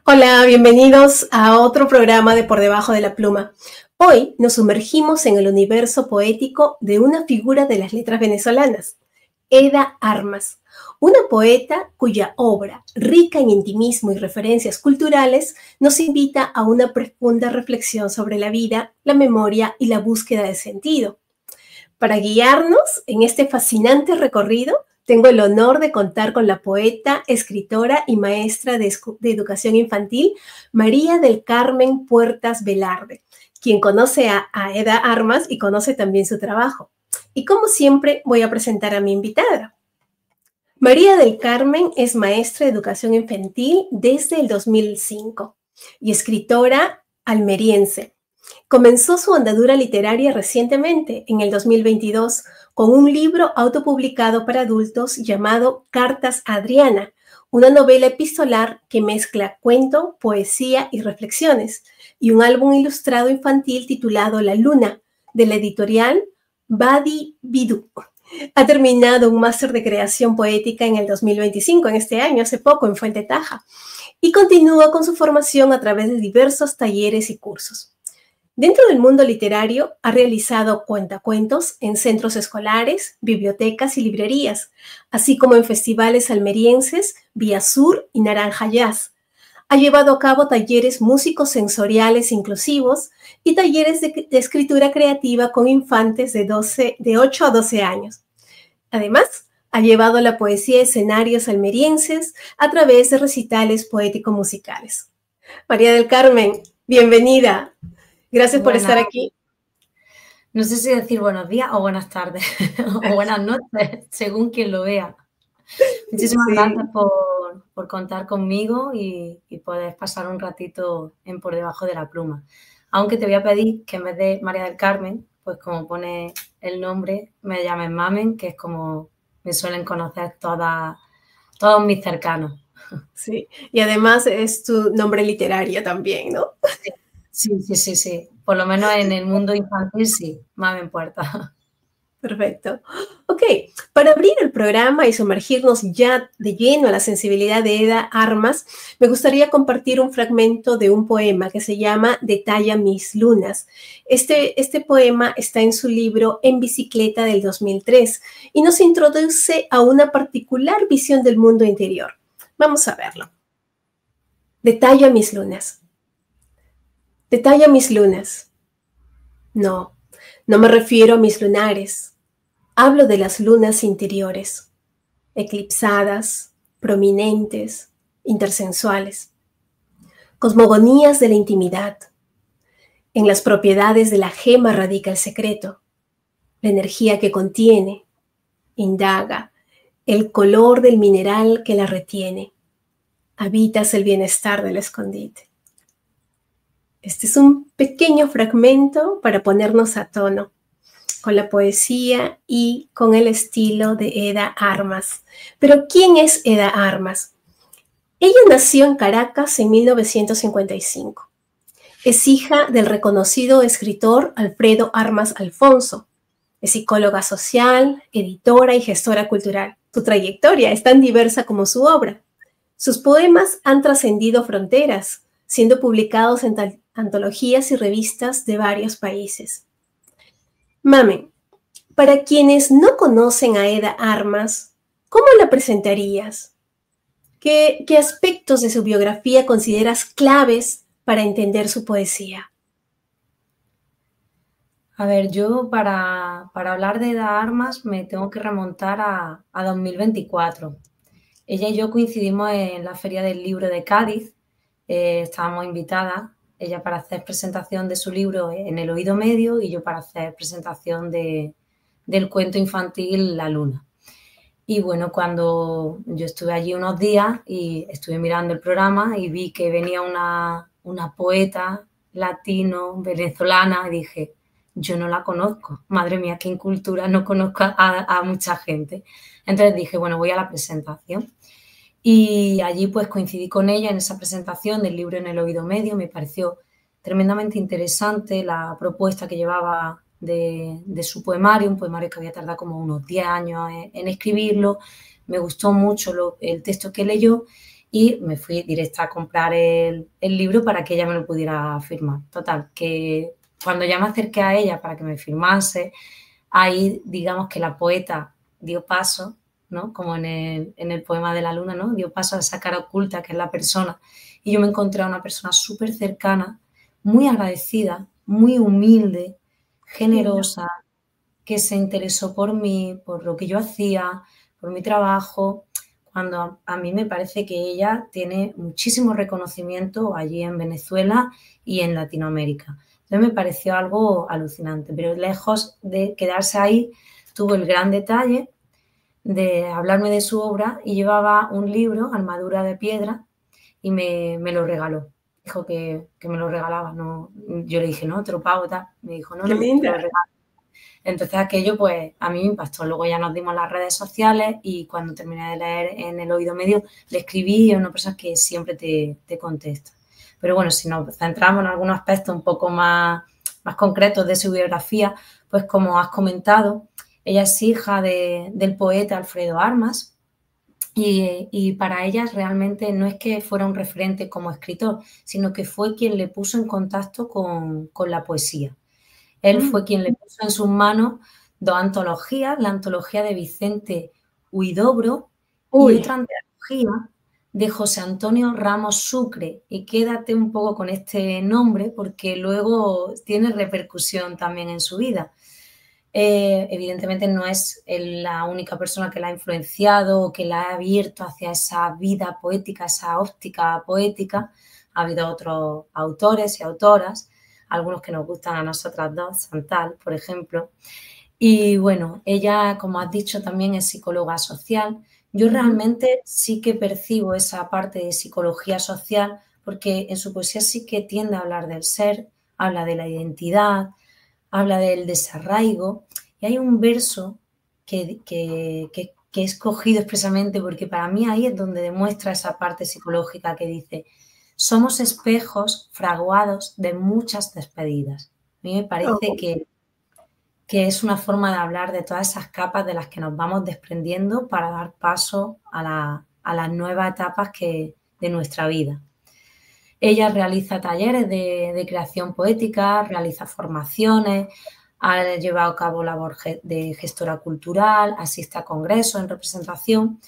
Hola, bienvenidos a otro programa de Por Debajo de la Pluma. Hoy nos sumergimos en el universo poético de una figura de las letras venezolanas, Eda Armas, una poeta cuya obra, rica en intimismo y referencias culturales, nos invita a una profunda reflexión sobre la vida, la memoria y la búsqueda de sentido. Para guiarnos en este fascinante recorrido, tengo el honor de contar con la poeta, escritora y maestra de educación infantil, María del Carmen Puertas Velarde, quien conoce a Eda Armas y conoce también su trabajo. Y como siempre, voy a presentar a mi invitada. María del Carmen es maestra de educación infantil desde el 2005 y escritora almeriense. Comenzó su andadura literaria recientemente, en el 2022, con un libro autopublicado para adultos llamado Cartas a Adriana, una novela epistolar que mezcla cuento, poesía y reflexiones, y un álbum ilustrado infantil titulado La Luna, de la editorial Badi Bidú. Ha terminado un máster de creación poética en el 2025, en este año, hace poco, en Fuente Taja, y continúa con su formación a través de diversos talleres y cursos. Dentro del mundo literario, ha realizado cuentacuentos en centros escolares, bibliotecas y librerías, así como en festivales almerienses, Vía Sur y Naranja Jazz. Ha llevado a cabo talleres músicos sensoriales inclusivos y talleres de escritura creativa con infantes de 8 a 12 años. Además, ha llevado la poesía a escenarios almerienses a través de recitales poético-musicales. María del Carmen, bienvenida. Gracias por estar aquí. No sé si decir buenos días o buenas tardes o buenas noches, según quien lo vea. Muchísimas gracias por contar conmigo y poder pasar un ratito en Por Debajo de la Pluma. Aunque te voy a pedir que en vez de María del Carmen, pues como pone el nombre, me llames Mamen, que es como me suelen conocer todos mis cercanos. Sí, y además es tu nombre literario también, ¿no? Sí. Por lo menos en el mundo infantil, sí, Mamen Puerta. Perfecto. Ok, para abrir el programa y sumergirnos ya de lleno a la sensibilidad de Eda Armas, me gustaría compartir un fragmento de un poema que se llama Detalla mis lunas. Este poema está en su libro En bicicleta del 2003 y nos introduce a una particular visión del mundo interior. Vamos a verlo. Detalla mis lunas. Detalla mis lunas. No, no me refiero a mis lunares. Hablo de las lunas interiores, eclipsadas, prominentes, intersensuales. Cosmogonías de la intimidad. En las propiedades de la gema radica el secreto, la energía que contiene, indaga, el color del mineral que la retiene. Habitas el bienestar del escondite. Este es un pequeño fragmento para ponernos a tono con la poesía y con el estilo de Eda Armas. Pero ¿quién es Eda Armas? Ella nació en Caracas en 1955. Es hija del reconocido escritor Alfredo Armas Alfonso. Es psicóloga social, editora y gestora cultural. Su trayectoria es tan diversa como su obra. Sus poemas han trascendido fronteras, siendo publicados en antologías y revistas de varios países. Mamen, para quienes no conocen a Eda Armas, ¿cómo la presentarías? ¿Qué aspectos de su biografía consideras claves para entender su poesía? A ver, yo para hablar de Eda Armas me tengo que remontar a 2024. Ella y yo coincidimos en la Feria del Libro de Cádiz, estábamos invitadas, ella para hacer presentación de su libro En el oído medio y yo para hacer presentación del cuento infantil La Luna. Y bueno, cuando yo estuve allí unos días y estuve mirando el programa y vi que venía una poeta latino-venezolana y dije, yo no la conozco, madre mía, qué incultura, no conozco a mucha gente. Entonces dije, bueno, voy a la presentación. Y allí pues coincidí con ella en esa presentación del libro En el oído medio. Me pareció tremendamente interesante la propuesta que llevaba de su poemario, un poemario que había tardado como unos 10 años en escribirlo. Me gustó mucho el texto que leyó y me fui directa a comprar el libro para que ella me lo pudiera firmar. Total, que cuando ya me acerqué a ella para que me firmase, ahí digamos que la poeta dio paso, ¿no? Como en el poema de la luna, ¿no? Dio paso a esa cara oculta que es la persona. Y yo me encontré a una persona súper cercana, muy agradecida, muy humilde, generosa, que se interesó por mí, por lo que yo hacía, por mi trabajo, cuando a mí me parece que ella tiene muchísimo reconocimiento allí en Venezuela y en Latinoamérica. Entonces me pareció algo alucinante, pero lejos de quedarse ahí, tuvo el gran detalle de hablarme de su obra y llevaba un libro, Armadura de Piedra, y me lo regaló. Dijo que me lo regalaba. No, yo le dije, no, te lo pago, tal. Me dijo, no, Qué no, te lo linda. regalo. Entonces aquello pues a mí me impactó. Luego ya nos dimos las redes sociales y cuando terminé de leer en el oído medio le escribí y es una persona que siempre te contesta. Pero bueno, si nos centramos en algunos aspectos un poco más concretos de su biografía, pues como has comentado, ella es hija del poeta Alfredo Armas y para ella realmente no es que fuera un referente como escritor, sino que fue quien le puso en contacto con la poesía. Él fue quien le puso en sus manos dos antologías, la antología de Vicente Huidobro y Uy, otra antología de José Antonio Ramos Sucre. Y quédate un poco con este nombre porque luego tiene repercusión también en su vida. Evidentemente no es la única persona que la ha influenciado o que la ha abierto hacia esa vida poética, esa óptica poética. Ha habido otros autores y autoras, algunos que nos gustan a nosotras dos, Chantal, por ejemplo. Y bueno, ella, como has dicho, también es psicóloga social. Yo realmente sí que percibo esa parte de psicología social porque en su poesía sí que tiende a hablar del ser, habla de la identidad, habla del desarraigo y hay un verso que he escogido expresamente porque para mí ahí es donde demuestra esa parte psicológica que dice: somos espejos fraguados de muchas despedidas. A mí me parece oh, que es una forma de hablar de todas esas capas de las que nos vamos desprendiendo para dar paso a las nuevas etapas de nuestra vida. Ella realiza talleres de creación poética, realiza formaciones, ha llevado a cabo labor de gestora cultural, asiste a congresos en representación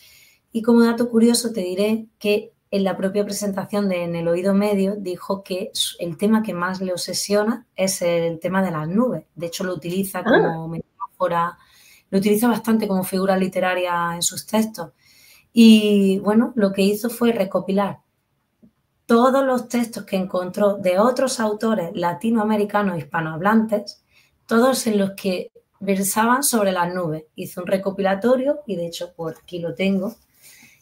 y como dato curioso te diré que en la propia presentación de En el oído medio dijo que el tema que más le obsesiona es el tema de las nubes. De hecho lo utiliza como metáfora, lo utiliza bastante como figura literaria en sus textos. Y bueno, lo que hizo fue recopilar todos los textos que encontró de otros autores latinoamericanos hispanohablantes, todos en los que versaban sobre las nubes. Hizo un recopilatorio y de hecho por aquí lo tengo.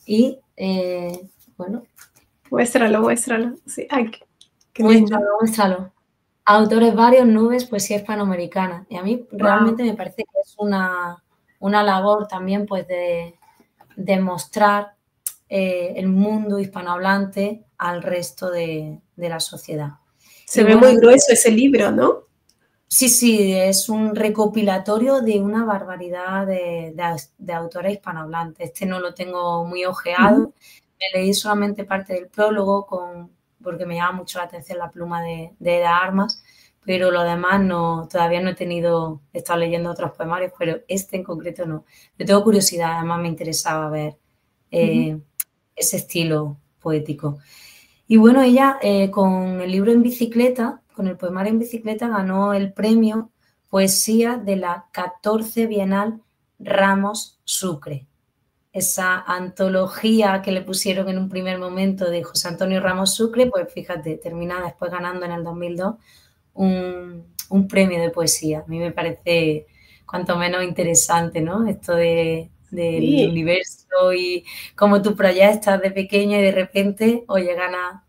Y bueno. muéstralo. Sí, ay, qué lindo. Muéstralo. Autores varios, nubes, poesía hispanoamericana. Y a mí Wow. realmente me parece que es una labor también pues de mostrar el mundo hispanohablante al resto de la sociedad. Se Y ve bueno, muy grueso ese libro, ¿no? sí, es un recopilatorio de una barbaridad de autores hispanohablantes. Este no lo tengo muy ojeado, me leí solamente parte del prólogo porque me llama mucho la atención la pluma de Eda Armas, pero lo demás todavía no he estado leyendo otros poemarios, pero este en concreto no. Yo tengo curiosidad, además me interesaba ver ese estilo poético. Y bueno, ella con el libro En bicicleta, con el poemario En bicicleta, ganó el premio Poesía de la 14 Bienal Ramos Sucre. Esa antología que le pusieron en un primer momento de José Antonio Ramos Sucre, pues fíjate, termina después ganando en el 2002 un premio de poesía. A mí me parece cuanto menos interesante, ¿no? Esto del Sí, universo y cómo tú proyectas de pequeña y de repente, oye, gana.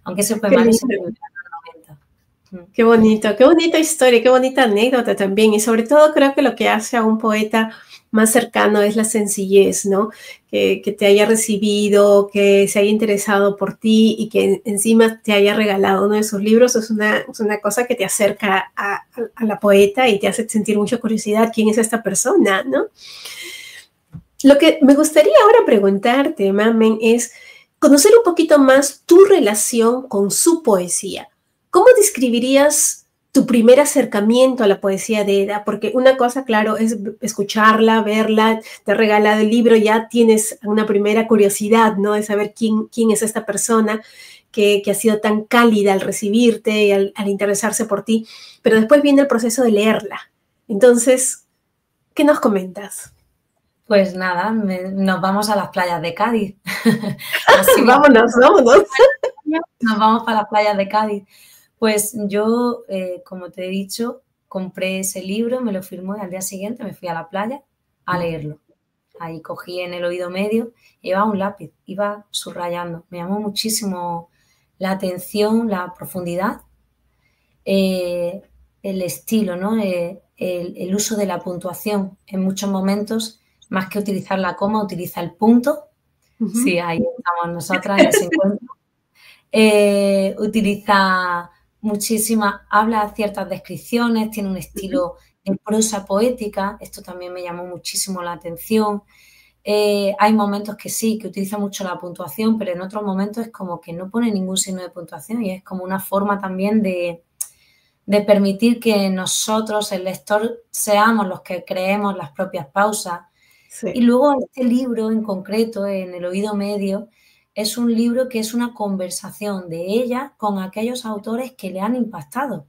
Aunque ese qué poemario se lindo. publicó en los 90. Qué bonita historia, qué bonita anécdota también. Y sobre todo creo que lo que hace a un poeta más cercano es la sencillez, ¿no? Que te haya recibido, que se haya interesado por ti y que encima te haya regalado uno de sus libros. Es una cosa que te acerca a la poeta y te hace sentir mucha curiosidad quién es esta persona, ¿no? Lo que me gustaría ahora preguntarte, Mamen, es conocer un poquito más tu relación con su poesía. ¿Cómo describirías tu primer acercamiento a la poesía de Eda? Porque una cosa, claro, es escucharla, verla, te ha regalado el libro, ya tienes una primera curiosidad, ¿no? De saber quién es esta persona que ha sido tan cálida al recibirte y al interesarse por ti, pero después viene el proceso de leerla. Entonces, ¿qué nos comentas? Pues nada, nos vamos a las playas de Cádiz. Vámonos, vámonos. Nos vamos para las playas de Cádiz. Pues yo, como te he dicho, compré ese libro, me lo firmó y al día siguiente me fui a la playa a leerlo. Ahí cogí en el oído medio, llevaba un lápiz, iba subrayando. Me llamó muchísimo la atención, la profundidad, el estilo, ¿no? El uso de la puntuación. En muchos momentos, más que utilizar la coma, utiliza el punto. Sí, ahí estamos nosotras en ese encuentro. Utiliza habla ciertas descripciones, tiene un estilo de prosa poética, esto también me llamó muchísimo la atención. Hay momentos que sí, que utiliza mucho la puntuación, pero en otros momentos es como que no pone ningún signo de puntuación y es como una forma también de permitir que nosotros, el lector, seamos los que creemos las propias pausas. Sí. Y luego este libro en concreto, En el oído medio, es un libro que es una conversación de ella con aquellos autores que le han impactado.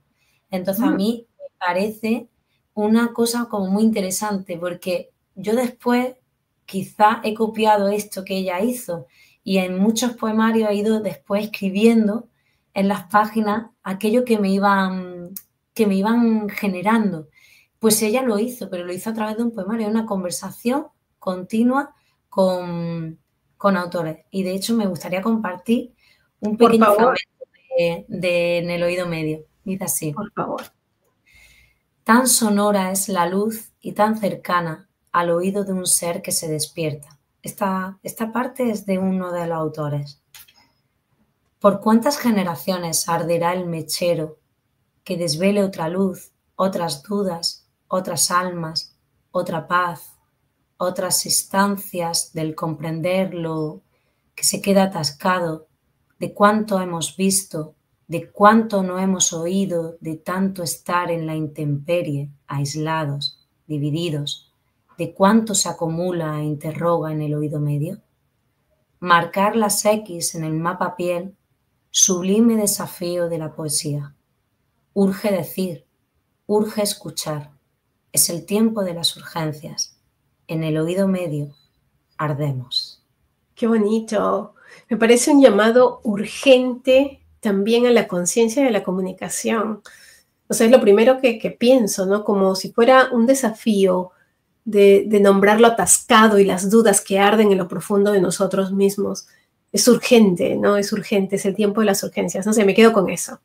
Entonces a mí me parece una cosa como muy interesante porque yo después quizá he copiado esto que ella hizo y en muchos poemarios he ido después escribiendo en las páginas aquello que me iban generando. Pues ella lo hizo, pero lo hizo a través de un poemario, una conversación continua con autores. Y de hecho me gustaría compartir un pequeño fragmento de En el oído medio. Dice así. Por favor. Tan sonora es la luz y tan cercana al oído de un ser que se despierta. Esta parte es de uno de los autores. ¿Por cuántas generaciones arderá el mechero que desvele otra luz, otras dudas, otras almas, otra paz, otras instancias del comprenderlo que se queda atascado, de cuánto hemos visto, de cuánto no hemos oído, de tanto estar en la intemperie, aislados, divididos, de cuánto se acumula e interroga en el oído medio? Marcar las X en el mapa piel, sublime desafío de la poesía. Urge decir, urge escuchar, es el tiempo de las urgencias. En el oído medio ardemos. Qué bonito. Me parece un llamado urgente también a la conciencia de la comunicación. O sea, es lo primero que pienso, ¿no? Como si fuera un desafío de nombrar lo atascado y las dudas que arden en lo profundo de nosotros mismos. Es urgente, ¿no? Es urgente, es el tiempo de las urgencias. No sé, me quedo con eso.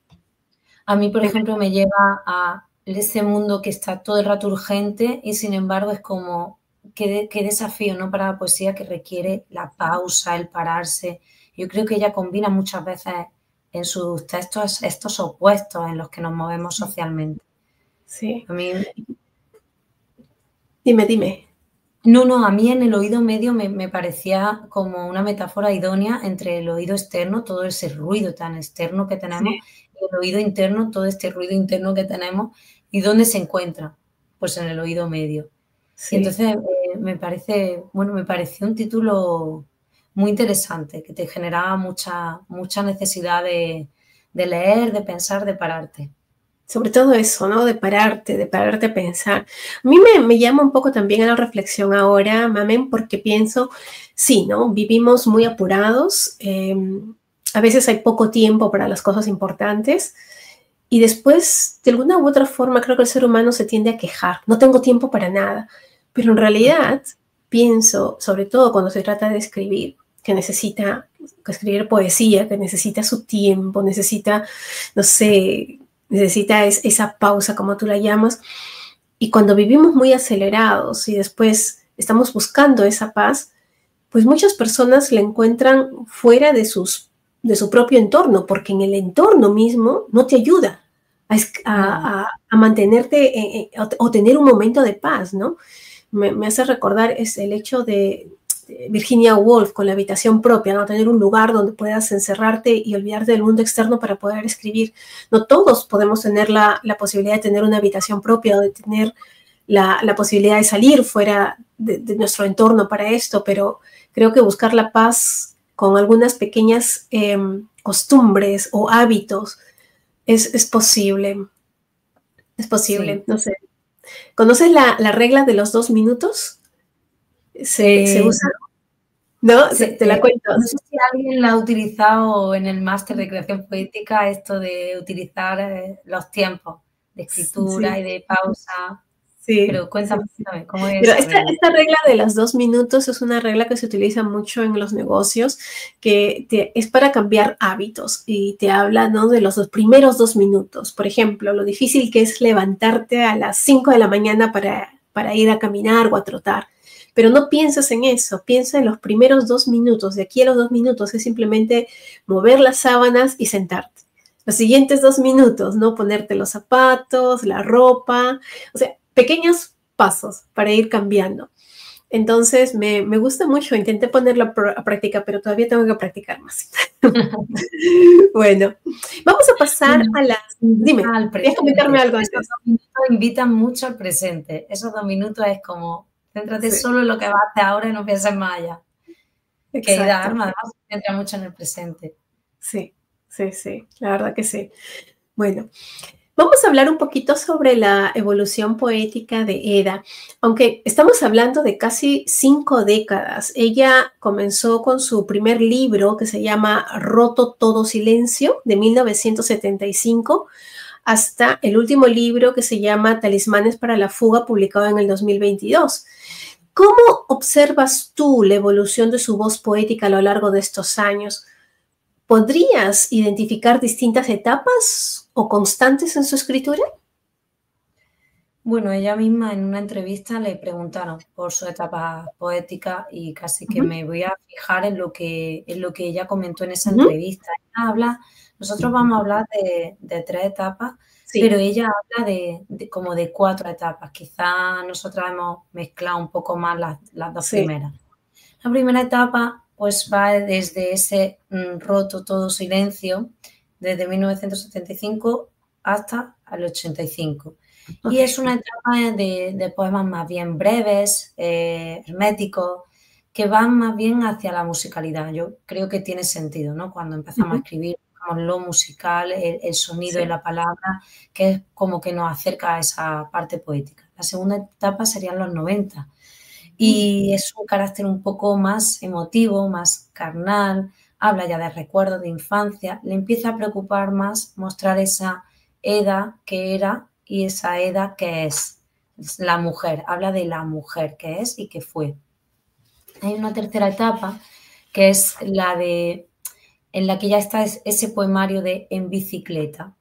A mí, por ejemplo, me lleva a ese mundo que está todo el rato urgente y, sin embargo, es como qué desafío, ¿no? Para la poesía que requiere la pausa, el pararse. Yo creo que ella combina muchas veces en sus textos estos opuestos en los que nos movemos socialmente. Sí. A mí... Dime. No, a mí en el oído medio me parecía como una metáfora idónea entre el oído externo, todo ese ruido tan externo que tenemos, sí, y el oído interno, todo este ruido interno que tenemos. ¿Y dónde se encuentra? Pues en el oído medio. Sí. Y entonces me pareció un título muy interesante, que te generaba mucha necesidad de leer, de pensar, de pararte. Sobre todo eso, ¿no? De pararte a pensar. A mí me llama un poco también a la reflexión ahora, Mamen, porque pienso, sí, ¿no? Vivimos muy apurados, a veces hay poco tiempo para las cosas importantes y después, de alguna u otra forma, creo que el ser humano se tiende a quejar. No tengo tiempo para nada. Pero en realidad pienso, sobre todo cuando se trata de escribir, que necesita escribir poesía, que necesita su tiempo, necesita, no sé, necesita esa pausa, como tú la llamas. Y cuando vivimos muy acelerados y después estamos buscando esa paz, pues muchas personas la encuentran fuera de su propio entorno, porque en el entorno mismo no te ayuda a mantenerte o tener un momento de paz, ¿no? Me hace recordar el hecho de Virginia Woolf con la habitación propia, ¿no? Tener un lugar donde puedas encerrarte y olvidarte del mundo externo para poder escribir. No todos podemos tener la posibilidad de tener una habitación propia o de tener la posibilidad de salir fuera de nuestro entorno para esto, pero creo que buscar la paz con algunas pequeñas costumbres o hábitos es posible. Es posible, Sí. no sé. ¿Conoces la regla de los 2 minutos? Se usa, ¿no? Te la cuento. No sé si alguien la ha utilizado en el máster de creación poética, esto de utilizar los tiempos de escritura Sí, y de pausa. sí, Pero cuéntame, sí. ¿cómo es Pero esa regla? esta regla de los 2 minutos es una regla que se utiliza mucho en los negocios, que es para cambiar hábitos y te habla, ¿no?, de los primeros 2 minutos. Por ejemplo, lo difícil que es levantarte a las 5 de la mañana para ir a caminar o a trotar. Pero no pienses en eso, piensa en los primeros 2 minutos. De aquí a los 2 minutos es simplemente mover las sábanas y sentarte. Los siguientes 2 minutos, ¿no? Ponerte los zapatos, la ropa, o sea, pequeños pasos para ir cambiando. Entonces, me gusta mucho, intenté ponerlo a práctica, pero todavía tengo que practicar más. Bueno, vamos a pasar a las... Dime, Al ¿quieres comentarme presente. algo Esos antes? 2 minutos invitan mucho al presente. Esos 2 minutos es como, céntrate Sí, solo en lo que vas a hacer ahora y no pienses más allá. Que Ida exacto. Arma además se centra mucho en el presente. Sí, sí, sí, la verdad que sí. Bueno, vamos a hablar un poquito sobre la evolución poética de Eda. Aunque estamos hablando de casi 5 décadas, ella comenzó con su primer libro que se llama Roto todo silencio, de 1975, hasta el último libro que se llama Talismanes para la fuga, publicado en el 2022. ¿Cómo observas tú la evolución de su voz poética a lo largo de estos años? ¿Podrías identificar distintas etapas o constantes en su escritura? Bueno, ella misma en una entrevista le preguntaron por su etapa poética y casi que Ujú, me voy a fijar en lo que ella comentó en esa ujú. entrevista. Ella habla, nosotros vamos a hablar de 3 etapas, pero Sí, ella habla como de 4 etapas. Quizá nosotras hemos mezclado un poco más las 2 sí. primeras. La primera etapa pues va desde ese roto todo silencio, desde 1975 hasta el 85. Y Ok. es una etapa de poemas más bien breves, herméticos, que van más bien hacia la musicalidad. Yo creo que tiene sentido, ¿no? Cuando empezamos a Ujú, escribir, buscamos lo musical, el sonido de sí. la palabra, que es como que nos acerca a esa parte poética. La segunda etapa serían los 90 Mm, y es un carácter un poco más emotivo, más carnal, habla ya de recuerdos de infancia, le empieza a preocupar más mostrar esa Eda que era y esa Eda que es la mujer, habla de la mujer que es y que fue. Hay una tercera etapa que es en la que ya está ese poemario de En bicicleta,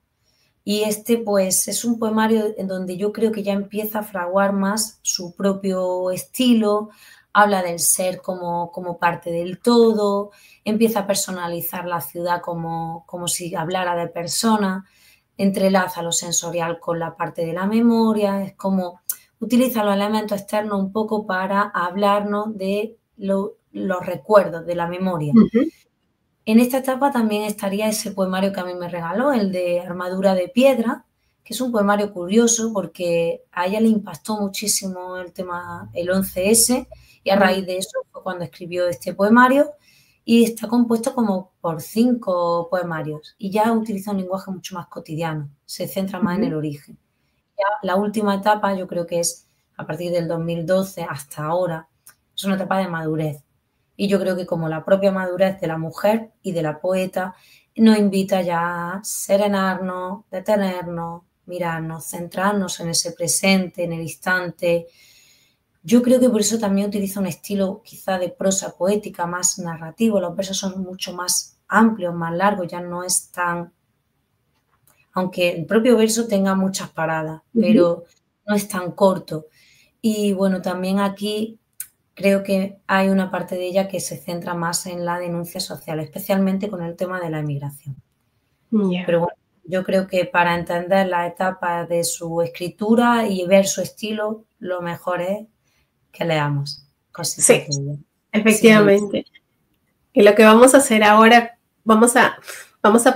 y este, pues, es un poemario en donde yo creo que ya empieza a fraguar más su propio estilo, habla del ser como parte del todo, empieza a personalizar la ciudad como si hablara de persona, entrelaza lo sensorial con la parte de la memoria, es como utiliza los elementos externos un poco para hablarnos de los recuerdos, de la memoria. ujú, En esta etapa también estaría ese poemario que a mí me regaló, el de Armadura de Piedra, que es un poemario curioso porque a ella le impactó muchísimo el tema, el 11S, y a mm, raíz de eso fue cuando escribió este poemario, y está compuesto como por 5 poemarios, y ya utiliza un lenguaje mucho más cotidiano, se centra más en ujú. el origen. Ya la última etapa yo creo que es a partir del 2012 hasta ahora, es una etapa de madurez. Y yo creo que como la propia madurez de la mujer y de la poeta nos invita ya a serenarnos, detenernos, mirarnos, centrarnos en ese presente, en el instante. Yo creo que por eso también utiliza un estilo quizá de prosa poética más narrativo. Los versos son mucho más amplios, más largos, ya no es tan, aunque el propio verso tenga muchas paradas, Ujú. pero no es tan corto. Y bueno, también aquí creo que hay una parte de ella que se centra más en la denuncia social, especialmente con el tema de la emigración. Ya. Pero bueno, yo creo que para entender la etapa de su escritura y ver su estilo, lo mejor es que leamos cositas Sí, de ella. Sí, efectivamente. Y lo que vamos a hacer ahora, vamos a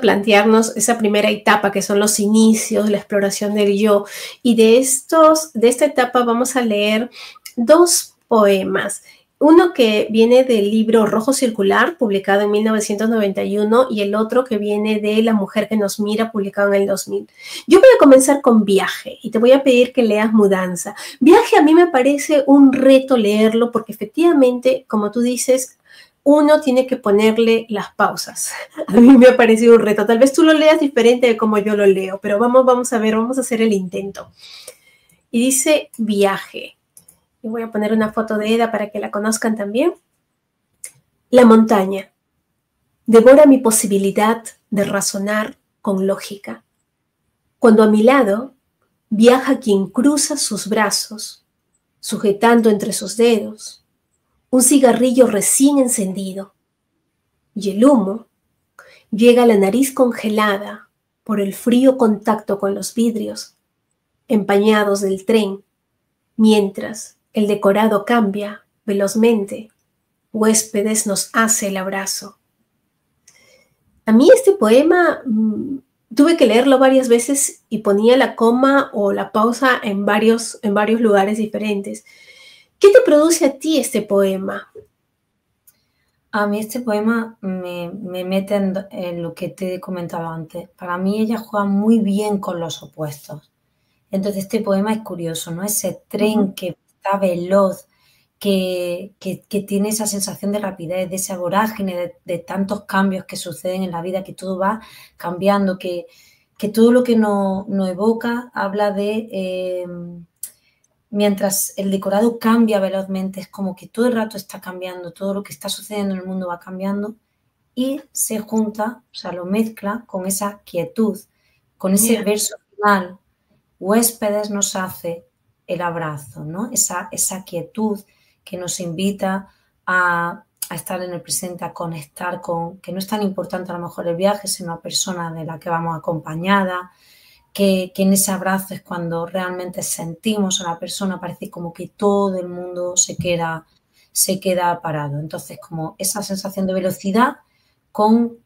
plantearnos esa primera etapa, que son los inicios, la exploración del yo. Y de esta etapa vamos a leer dos poemas. Uno que viene del libro Rojo Circular, publicado en 1991, y el otro que viene de La mujer que nos mira, publicado en el 2000. Yo voy a comenzar con Viaje y te voy a pedir que leas Mudanza. Viaje a mí me parece un reto leerlo porque efectivamente, como tú dices, uno tiene que ponerle las pausas. A mí me ha parecido un reto. Tal vez tú lo leas diferente de como yo lo leo, pero vamos a ver, vamos a hacer el intento. Y dice Viaje. Y voy a poner una foto de Eda para que la conozcan también. La montaña devora mi posibilidad de razonar con lógica. Cuando a mi lado viaja quien cruza sus brazos, sujetando entre sus dedos un cigarrillo recién encendido, y el humo llega a la nariz congelada por el frío contacto con los vidrios empañados del tren, mientras el decorado cambia velozmente. Huéspedes nos hace el abrazo. A mí este poema tuve que leerlo varias veces y ponía la coma o la pausa en varios lugares diferentes. ¿Qué te produce a ti este poema? a mí este poema me mete en lo que te he comentado antes. Para mí ella juega muy bien con los opuestos. Entonces este poema es curioso, ¿no? Ese tren que está veloz, que tiene esa sensación de rapidez, de esa vorágine, de tantos cambios que suceden en la vida, que todo va cambiando, que todo lo que nos evoca habla de mientras el decorado cambia velozmente, es como que todo el rato está cambiando, todo lo que está sucediendo en el mundo va cambiando y se junta, o sea, lo mezcla con esa quietud, con ese verso final. Huéspedes nos hace el abrazo, ¿no? Esa quietud que nos invita a estar en el presente, a conectar con, que no es tan importante a lo mejor el viaje, sino la persona de la que vamos acompañada, que en ese abrazo es cuando realmente sentimos a la persona, parece como que todo el mundo se queda parado. Entonces, como esa sensación de velocidad con,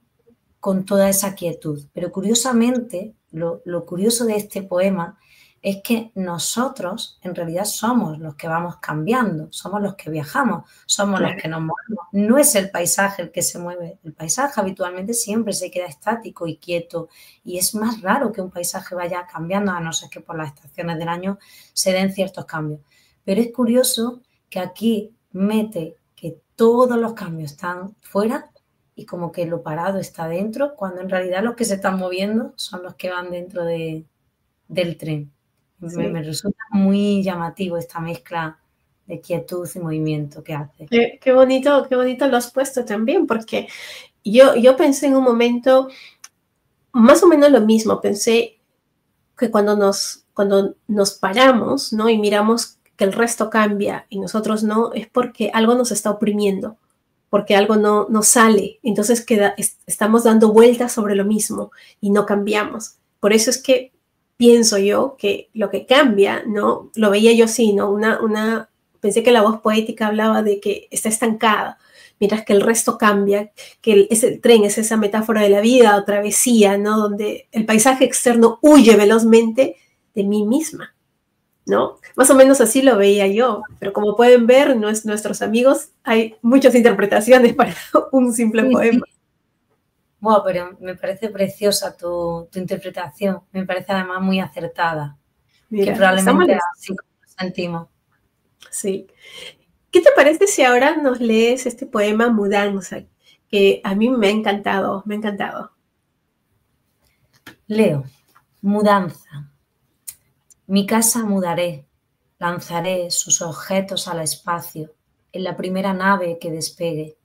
con toda esa quietud. Pero curiosamente, lo curioso de este poema es que nosotros en realidad somos los que vamos cambiando, somos los que viajamos, somos los que nos movemos. No es el paisaje el que se mueve, el paisaje habitualmente siempre se queda estático y quieto y es más raro que un paisaje vaya cambiando, a no ser que por las estaciones del año se den ciertos cambios. Pero es curioso que aquí mete que todos los cambios están fuera y como que lo parado está dentro, cuando en realidad los que se están moviendo son los que van dentro del tren. Sí. Me resulta muy llamativo esta mezcla de quietud y movimiento que hace. Qué bonito lo has puesto también, porque yo pensé en un momento más o menos lo mismo. Pensé que cuando nos paramos, ¿no? Y miramos que el resto cambia y nosotros no, es porque algo nos está oprimiendo, porque algo no sale. Entonces estamos dando vueltas sobre lo mismo y no cambiamos. Por eso es que pienso yo que lo que cambia, ¿no? Lo veía yo así, ¿no? Pensé que la voz poética hablaba de que está estancada, mientras que el resto cambia, que es el tren, es esa metáfora de la vida o travesía, ¿no? Donde el paisaje externo huye velozmente de mí misma, ¿no? Más o menos así lo veía yo, pero como pueden ver, nuestros amigos, hay muchas interpretaciones para un simple Sí, sí. poema. Bueno, pero me parece preciosa tu interpretación, me parece además muy acertada, que Mira, estamos probablemente listos. así como lo sentimos. Sí. ¿Qué te parece si ahora nos lees este poema Mudanza? Que a mí me ha encantado, me ha encantado. Leo, mudanza. Mi casa mudaré, lanzaré sus objetos al espacio en la primera nave que despegue.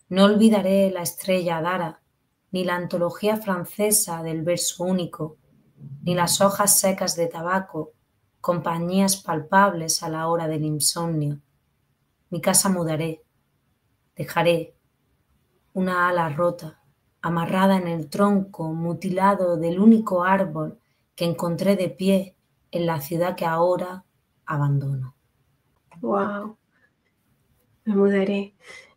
No olvidaré la estrella Dara, ni la antología francesa del verso único, ni las hojas secas de tabaco, compañías palpables a la hora del insomnio. Mi casa mudaré, dejaré una ala rota, amarrada en el tronco mutilado del único árbol que encontré de pie en la ciudad que ahora abandono. Wow. Me mudaré.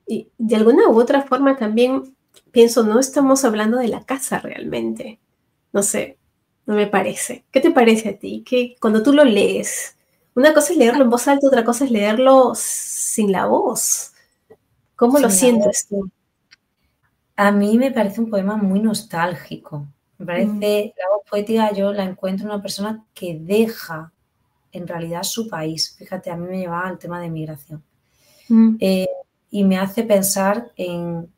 Y de alguna u otra forma también pienso, no estamos hablando de la casa realmente. No sé, no me parece. ¿Qué te parece a ti? Que cuando tú lo lees, una cosa es leerlo en voz alta, otra cosa es leerlo sin la voz. ¿Cómo lo Sin la voz. sientes tú? A mí me parece un poema muy nostálgico. Me Mm, parece, la voz poética yo la encuentro en una persona que deja en realidad su país. Fíjate, a mí me llevaba al tema de migración. mm, Eh, y me hace pensar en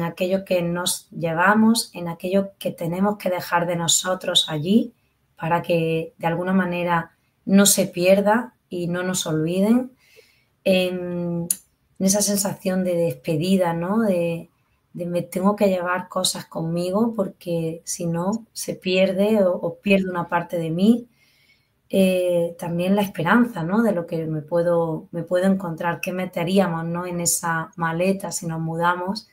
aquello que nos llevamos, en aquello que tenemos que dejar de nosotros allí para que de alguna manera no se pierda y no nos olviden, en esa sensación de despedida, ¿no? De me tengo que llevar cosas conmigo porque si no se pierde o pierde una parte de mí. También la esperanza, ¿no? De lo que me puedo encontrar, qué meteríamos, ¿no? En esa maleta si nos mudamos.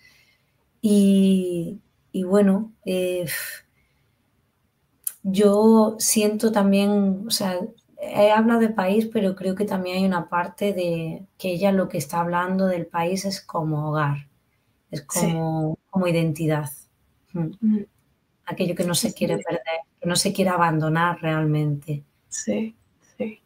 Y, y bueno, yo siento también, o sea, he hablado de país, pero creo que también hay una parte de que ella lo que está hablando del país es como hogar, es sí. como identidad. Mm. Mm, Aquello que no se así quiere es. perder, que no se quiere abandonar realmente. Sí, sí.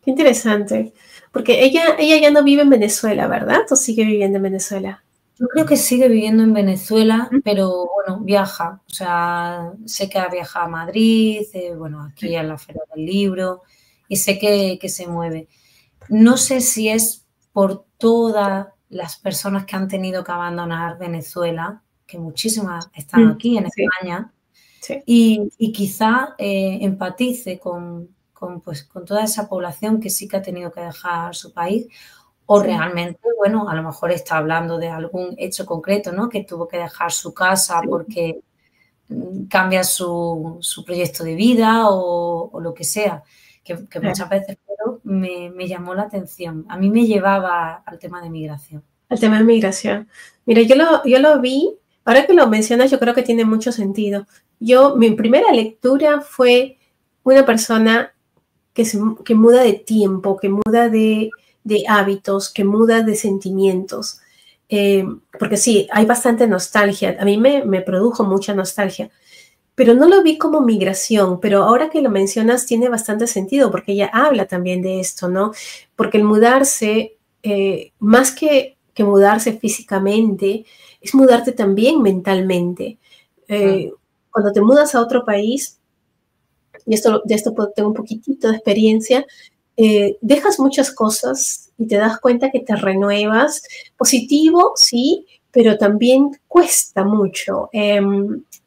Qué interesante. Porque ella ya no vive en Venezuela, ¿verdad? ¿O sigue viviendo en Venezuela? Yo creo que sigue viviendo en Venezuela, Mm, pero bueno, viaja. O sea, sé que ha viajado a Madrid, bueno, aquí a la Feria del Libro, y sé que se mueve. No sé si es por todas las personas que han tenido que abandonar Venezuela, que muchísimas están aquí en sí, España, sí. y quizá empatice pues, con toda esa población que sí que ha tenido que dejar su país, o Sí, realmente, bueno, a lo mejor está hablando de algún hecho concreto, ¿no? Que tuvo que dejar su casa sí, porque cambia su proyecto de vida o lo que sea, que claro. muchas veces pero me llamó la atención. A mí me llevaba al tema de migración. El tema de migración. Mira, yo lo vi, ahora que lo mencionas, yo creo que tiene mucho sentido. Mi primera lectura fue una persona que muda de tiempo, que muda de hábitos, que muda de sentimientos. Porque sí, hay bastante nostalgia. A mí me produjo mucha nostalgia, pero no lo vi como migración, pero ahora que lo mencionas tiene bastante sentido porque ella habla también de esto, ¿no? Porque el mudarse, más que mudarse físicamente, es mudarte también mentalmente. Mm, Eh, Cuando te mudas a otro país, y de esto tengo un poquitito de experiencia, dejas muchas cosas y te das cuenta que te renuevas. Positivo, sí, pero también cuesta mucho.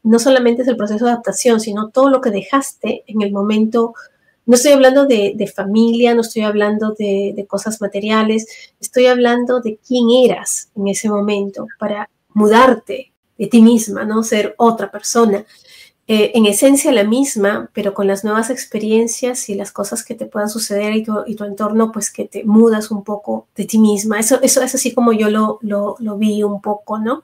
No solamente es el proceso de adaptación, sino todo lo que dejaste en el momento. No estoy hablando de familia, no estoy hablando de cosas materiales, estoy hablando de quién eras en ese momento para mudarte de ti misma, ¿no? Ser otra persona. En esencia la misma, pero con las nuevas experiencias y las cosas que te puedan suceder y tu entorno, pues que te mudas un poco de ti misma. Eso es así como yo lo vi un poco, ¿no?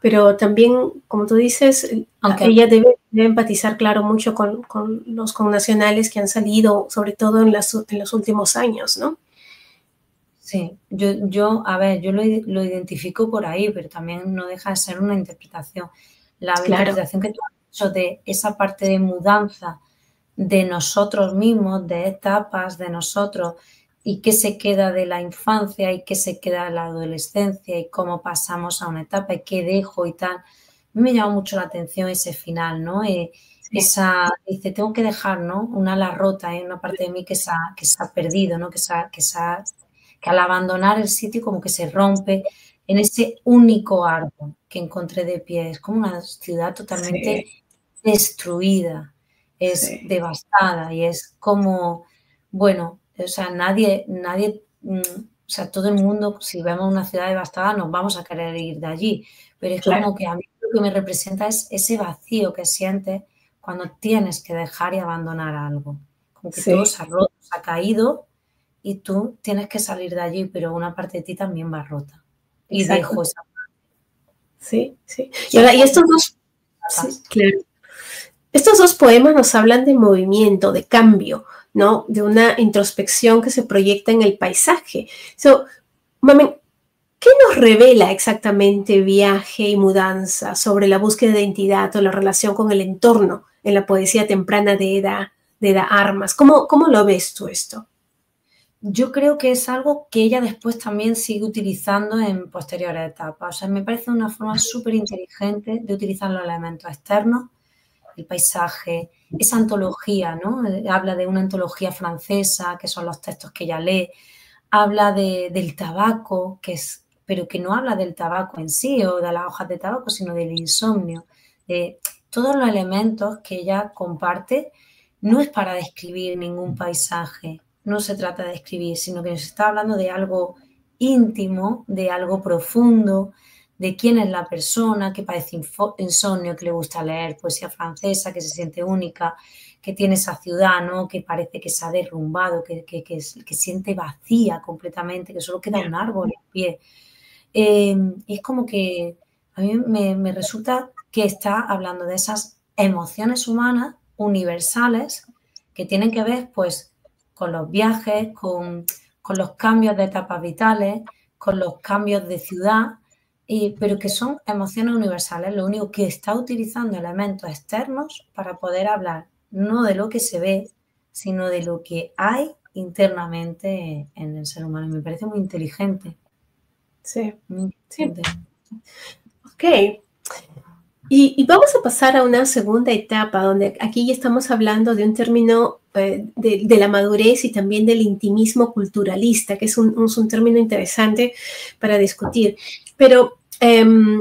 Pero también, como tú dices, aunque ella debe empatizar, claro, mucho con los connacionales que han salido, sobre todo en los últimos años, ¿no? sí, a ver, yo lo identifico por ahí, pero también no deja de ser una interpretación. La Claro, interpretación que tú has hecho de esa parte de mudanza de nosotros mismos, de etapas de nosotros, y qué se queda de la infancia y qué se queda de la adolescencia y cómo pasamos a una etapa y qué dejo y tal. A mí me llama mucho la atención ese final, ¿no? sí, Dice, tengo que dejar, ¿no? Una ala rota, hay una parte de mí que se ha perdido, ¿no? Que al abandonar el sitio como que se rompe en ese único árbol que encontré de pie. Es como una ciudad totalmente sí, destruida, es sí, devastada y es como, bueno, o sea, o sea, todo el mundo, si vemos una ciudad devastada, nos vamos a querer ir de allí, pero es claro, como que a mí lo que me representa es ese vacío que sientes cuando tienes que dejar y abandonar algo, como que todo sí, se ha roto, se ha caído y tú tienes que salir de allí, pero una parte de ti también va rota. Y exacto, dejo esa sí, sí. Y son ahora, y como estos dos, sí, etapas. claro. Estos dos poemas nos hablan de movimiento, de cambio, ¿no? De una introspección que se proyecta en el paisaje. So, ¿Qué nos revela exactamente viaje y mudanza sobre la búsqueda de identidad o la relación con el entorno en la poesía temprana de Eda Armas? ¿Cómo lo ves tú esto? Yo creo que es algo que ella después también sigue utilizando en posteriores etapas. O sea, me parece una forma súper inteligente de utilizar los elementos externos, el paisaje, esa antología, ¿no? Habla de una antología francesa, que son los textos que ella lee. Habla del tabaco, pero que no habla del tabaco en sí o de las hojas de tabaco, sino del insomnio, de todos los elementos que ella comparte. No es para describir ningún paisaje, no se trata de describir, sino que nos está hablando de algo íntimo, de algo profundo, de quién es la persona que padece insomnio, que le gusta leer poesía francesa, que se siente única, que tiene esa ciudad, ¿no? Que parece que se ha derrumbado, que siente vacía completamente, que solo queda un árbol en pie. Es como que a mí me resulta que está hablando de esas emociones humanas universales que tienen que ver pues con los viajes, con los cambios de etapas vitales, con los cambios de ciudad, pero que son emociones universales. Lo único que está utilizando elementos externos para poder hablar no de lo que se ve, sino de lo que hay internamente en el ser humano. Me parece muy inteligente. Sí. Muy inteligente. Ok. Y vamos a pasar a una segunda etapa, donde aquí ya estamos hablando de un término de la madurez y también del intimismo culturalista, que es un término interesante para discutir. Pero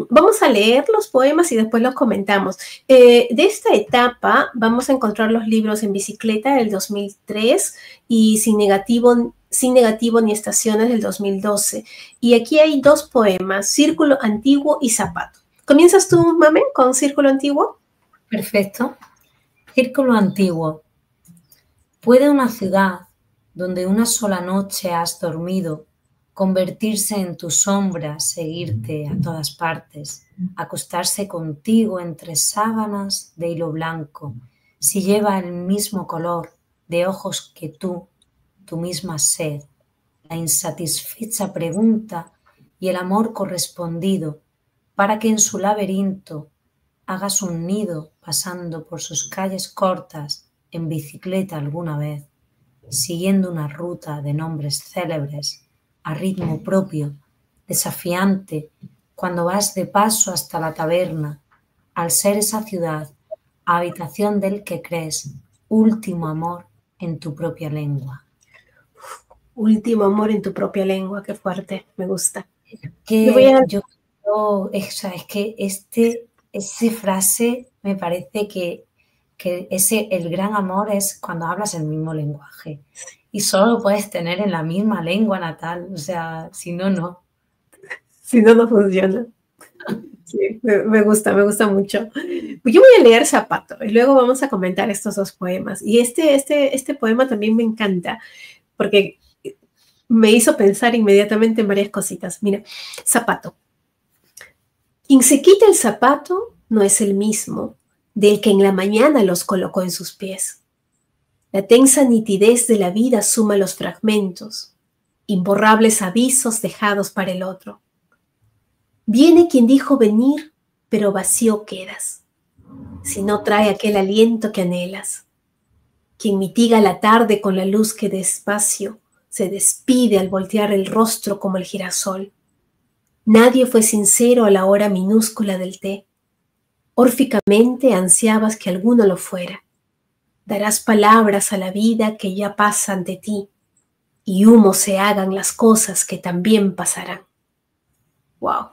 vamos a leer los poemas y después los comentamos. De esta etapa vamos a encontrar los libros En bicicleta del 2003 y Sin negativo ni estaciones del 2012. Y aquí hay dos poemas, Círculo Antiguo y Zapato. ¿Comienzas tú, Mame, con Círculo Antiguo? Perfecto. Círculo Antiguo. ¿Puede una ciudad donde una sola noche has dormido convertirse en tu sombra, seguirte a todas partes, acostarse contigo entre sábanas de hilo blanco, si lleva el mismo color de ojos que tú, tu misma sed, la insatisfecha pregunta y el amor correspondido, para que en su laberinto hagas un nido pasando por sus calles cortas en bicicleta alguna vez, siguiendo una ruta de nombres célebres a ritmo propio, desafiante, cuando vas de paso hasta la taberna, al ser esa ciudad, habitación del que crees, último amor en tu propia lengua. Último amor en tu propia lengua, qué fuerte, me gusta. Es que esa frase me parece que el gran amor es cuando hablas el mismo lenguaje y solo lo puedes tener en la misma lengua natal, o sea, si no, no. Si no, no funciona. Sí, me gusta mucho. Pues yo voy a leer Zapato y luego vamos a comentar estos dos poemas. Y este poema también me encanta porque me hizo pensar inmediatamente en varias cositas. Mira, Zapato. Quien se quita el zapato no es el mismo del que en la mañana los colocó en sus pies. La tensa nitidez de la vida suma los fragmentos, imborrables avisos dejados para el otro. Viene quien dijo venir, pero vacío quedas, si no trae aquel aliento que anhelas. Quien mitiga la tarde con la luz que despacio se despide al voltear el rostro como el girasol. Nadie fue sincero a la hora minúscula del té. Órficamente ansiabas que alguno lo fuera. Darás palabras a la vida que ya pasa ante ti, y humo se hagan las cosas que también pasarán. Wow.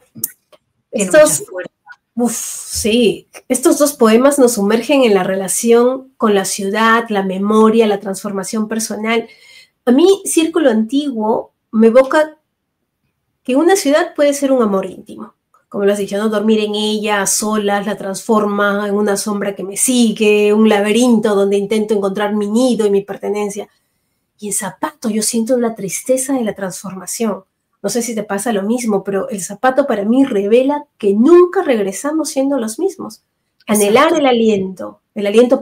Sí, estos dos poemas nos sumergen en la relación con la ciudad, la memoria, la transformación personal. A mí, Círculo Antiguo me evoca que una ciudad puede ser un amor íntimo. Como lo has dicho, ¿no? Dormir en ella, a solas, la transforma en una sombra que me sigue, un laberinto donde intento encontrar mi nido y mi pertenencia. Y en Zapato yo siento la tristeza de la transformación. No sé si te pasa lo mismo, pero el Zapato para mí revela que nunca regresamos siendo los mismos. Anhelar el aliento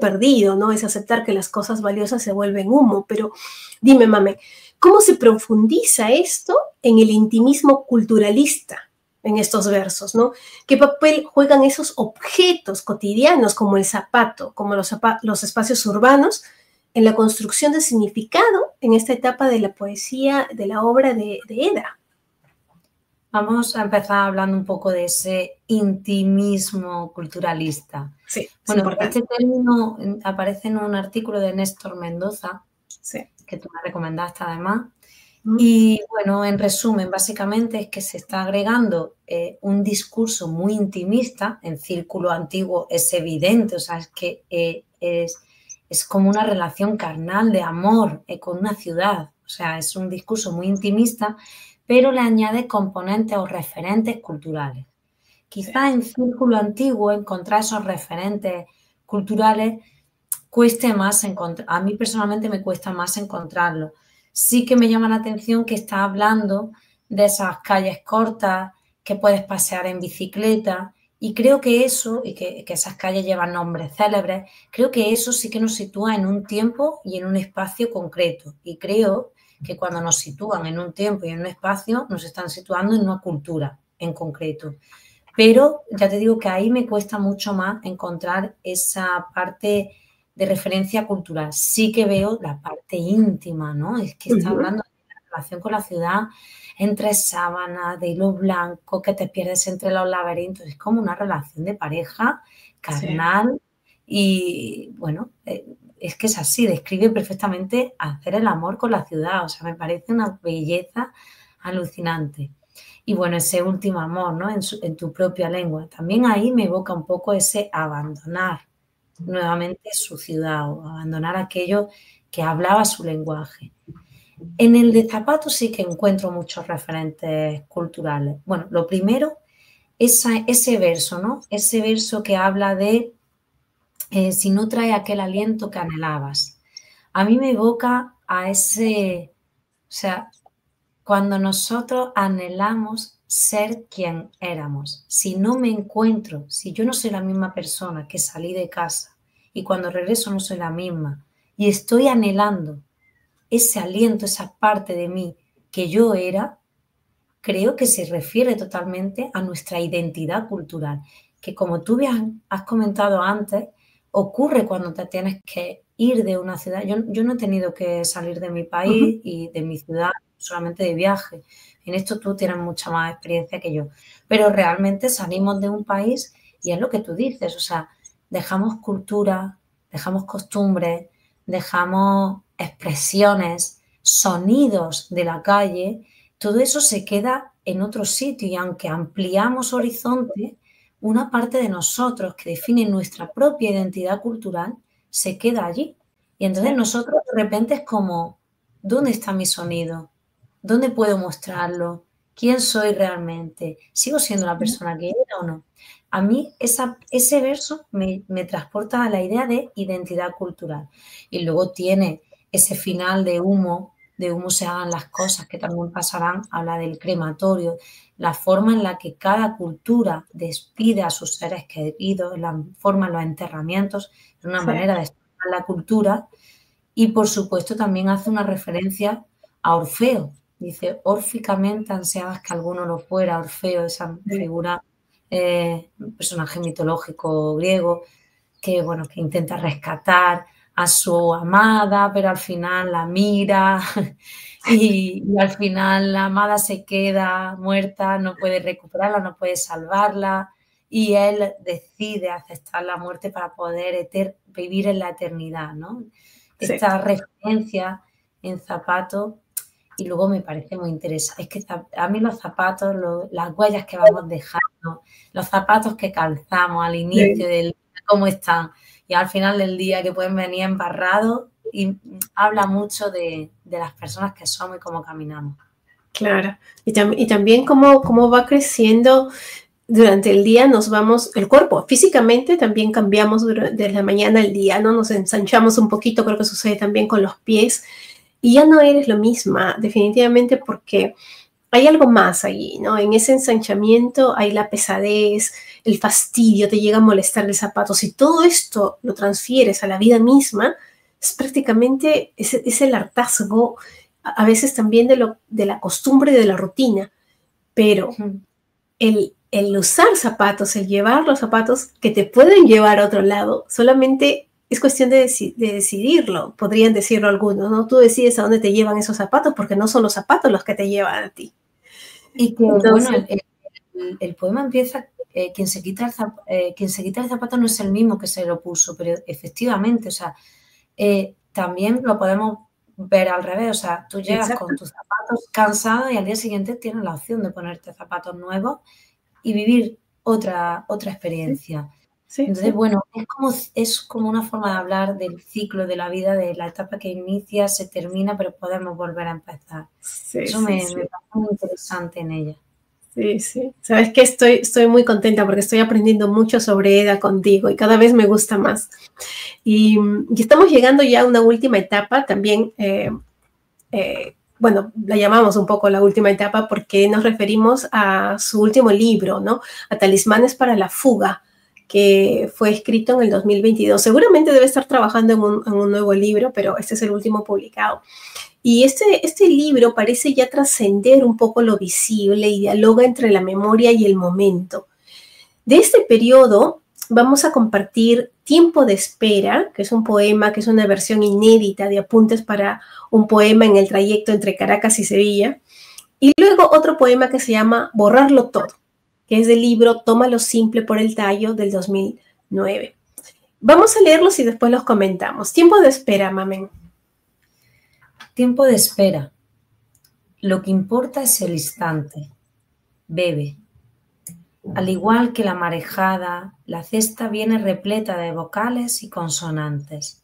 perdido, ¿no? Es aceptar que las cosas valiosas se vuelven humo. Pero dime, Mame, ¿Cómo se profundiza esto en el intimismo culturalista en estos versos, ¿no? ¿Qué papel juegan esos objetos cotidianos como el zapato, como los espacios urbanos en la construcción de significado en esta etapa de la poesía, de la obra de Eda? Vamos a empezar hablando un poco de ese intimismo culturalista. Sí, bueno, este término aparece en un artículo de Néstor Mendoza, sí, que tú me recomendaste además. Y bueno, en resumen, básicamente es que se está agregando un discurso muy intimista. En Círculo Antiguo es evidente, o sea, es que es como una relación carnal de amor con una ciudad. O sea, es un discurso muy intimista, pero le añade componentes o referentes culturales. Quizás en Círculo Antiguo encontrar esos referentes culturales cueste más encontrar. A mí personalmente me cuesta más encontrarlo. Sí que me llama la atención que está hablando de esas calles cortas, que puedes pasear en bicicleta, y creo que eso, y que esas calles llevan nombres célebres, creo que eso sí que nos sitúa en un tiempo y en un espacio concreto. Y creo que cuando nos sitúan en un tiempo y en un espacio, nos están situando en una cultura en concreto. Pero ya te digo que ahí me cuesta mucho más encontrar esa parte de referencia cultural. Sí que veo la parte íntima, ¿no? Es que está hablando de la relación con la ciudad, entre sábanas, de hilo blanco, que te pierdes entre los laberintos. Es como una relación de pareja carnal y, bueno, es que es así, describe perfectamente hacer el amor con la ciudad. O sea, me parece una belleza alucinante. Y bueno, ese último amor, ¿no? En tu propia lengua. También ahí me evoca un poco ese abandonar nuevamente su ciudad o abandonar aquello que hablaba su lenguaje. En el de zapatos sí que encuentro muchos referentes culturales. Bueno, lo primero, ese verso, ¿no? Ese verso que habla de si no trae aquel aliento que anhelabas. A mí me evoca a ese, o sea, cuando nosotros anhelamos ser quien éramos. Si no me encuentro, si yo no soy la misma persona que salí de casa y cuando regreso no soy la misma y estoy anhelando ese aliento, esa parte de mí que yo era, creo que se refiere totalmente a nuestra identidad cultural, que como tú has comentado antes, ocurre cuando te tienes que ir de una ciudad. Yo no he tenido que salir de mi país y de mi ciudad solamente de viaje. En esto tú tienes mucha más experiencia que yo. Pero realmente salimos de un país y es lo que tú dices, o sea, dejamos cultura, dejamos costumbres, dejamos expresiones, sonidos de la calle, todo eso se queda en otro sitio y aunque ampliamos horizonte, una parte de nosotros que define nuestra propia identidad cultural se queda allí. Y entonces nosotros de repente es como, ¿dónde está mi sonido? ¿Dónde puedo mostrarlo? ¿Quién soy realmente? ¿Sigo siendo la persona que era o no? A mí ese verso me transporta a la idea de identidad cultural. Y luego tiene ese final de humo se hagan las cosas, que también pasarán, habla del crematorio, la forma en la que cada cultura despide a sus seres queridos, la forma en los enterramientos, es una manera de explicar la cultura. Y, por supuesto, también hace una referencia a Orfeo. Dice, órficamente ansiabas que alguno lo fuera, Orfeo, esa figura, un personaje mitológico griego, que, bueno, que intenta rescatar a su amada, pero al final la mira y al final la amada se queda muerta, no puede recuperarla, no puede salvarla y él decide aceptar la muerte para poder vivir en la eternidad, ¿no? Esta referencia en zapatos y luego me parece muy interesante. Es que a mí los zapatos, las huellas que vamos dejando, los zapatos que calzamos al inicio del día, cómo están y al final del día que pueden venir embarrados y habla mucho de las personas que somos y cómo caminamos. Claro, y también cómo va creciendo durante el día, nos vamos, el cuerpo, físicamente también cambiamos desde la mañana al día, ¿no? Nos ensanchamos un poquito, creo que sucede también con los pies, y ya no eres lo misma, definitivamente, porque hay algo más allí, ¿no? En ese ensanchamiento hay la pesadez, el fastidio, te llega a molestar el zapato. Si todo esto lo transfieres a la vida misma, es prácticamente es el hartazgo a veces también de la costumbre y de la rutina, pero el usar zapatos, el llevar los zapatos que te pueden llevar a otro lado, solamente es cuestión de decidirlo, podrían decirlo algunos, ¿no? Tú decides a dónde te llevan esos zapatos porque no son los zapatos los que te llevan a ti. Y que, entonces, bueno, el poema empieza, quien se quita el zapato no es el mismo que se lo puso, pero efectivamente, o sea, también lo podemos ver al revés, o sea, tú llegas con tus zapatos cansados y al día siguiente tienes la opción de ponerte zapatos nuevos y vivir otra experiencia. Sí, entonces, sí. Bueno, es como una forma de hablar del ciclo de la vida, de la etapa que inicia, se termina, pero podemos volver a empezar. Eso me parece muy interesante en ella. Sí, sí. Sabes que estoy muy contenta porque estoy aprendiendo mucho sobre Eda contigo y cada vez me gusta más. Y estamos llegando ya a una última etapa también. Bueno, la llamamos un poco la última etapa porque nos referimos a su último libro, ¿no? A Talismanes para la fuga, que fue escrito en el 2022. Seguramente debe estar trabajando en un nuevo libro, pero este es el último publicado. Y este libro parece ya trascender un poco lo visible y dialoga entre la memoria y el momento. De este periodo vamos a compartir Tiempo de Espera, que es un poema, que es una versión inédita de apuntes para un poema en el trayecto entre Caracas y Sevilla. Y luego otro poema que se llama Borrarlo Todo, que es del libro Tómalo Simple por el Tallo del 2009. Vamos a leerlos y después los comentamos. Tiempo de Espera, Mamen. Tiempo de espera. Lo que importa es el instante. Bebe. Al igual que la marejada, la cesta viene repleta de vocales y consonantes.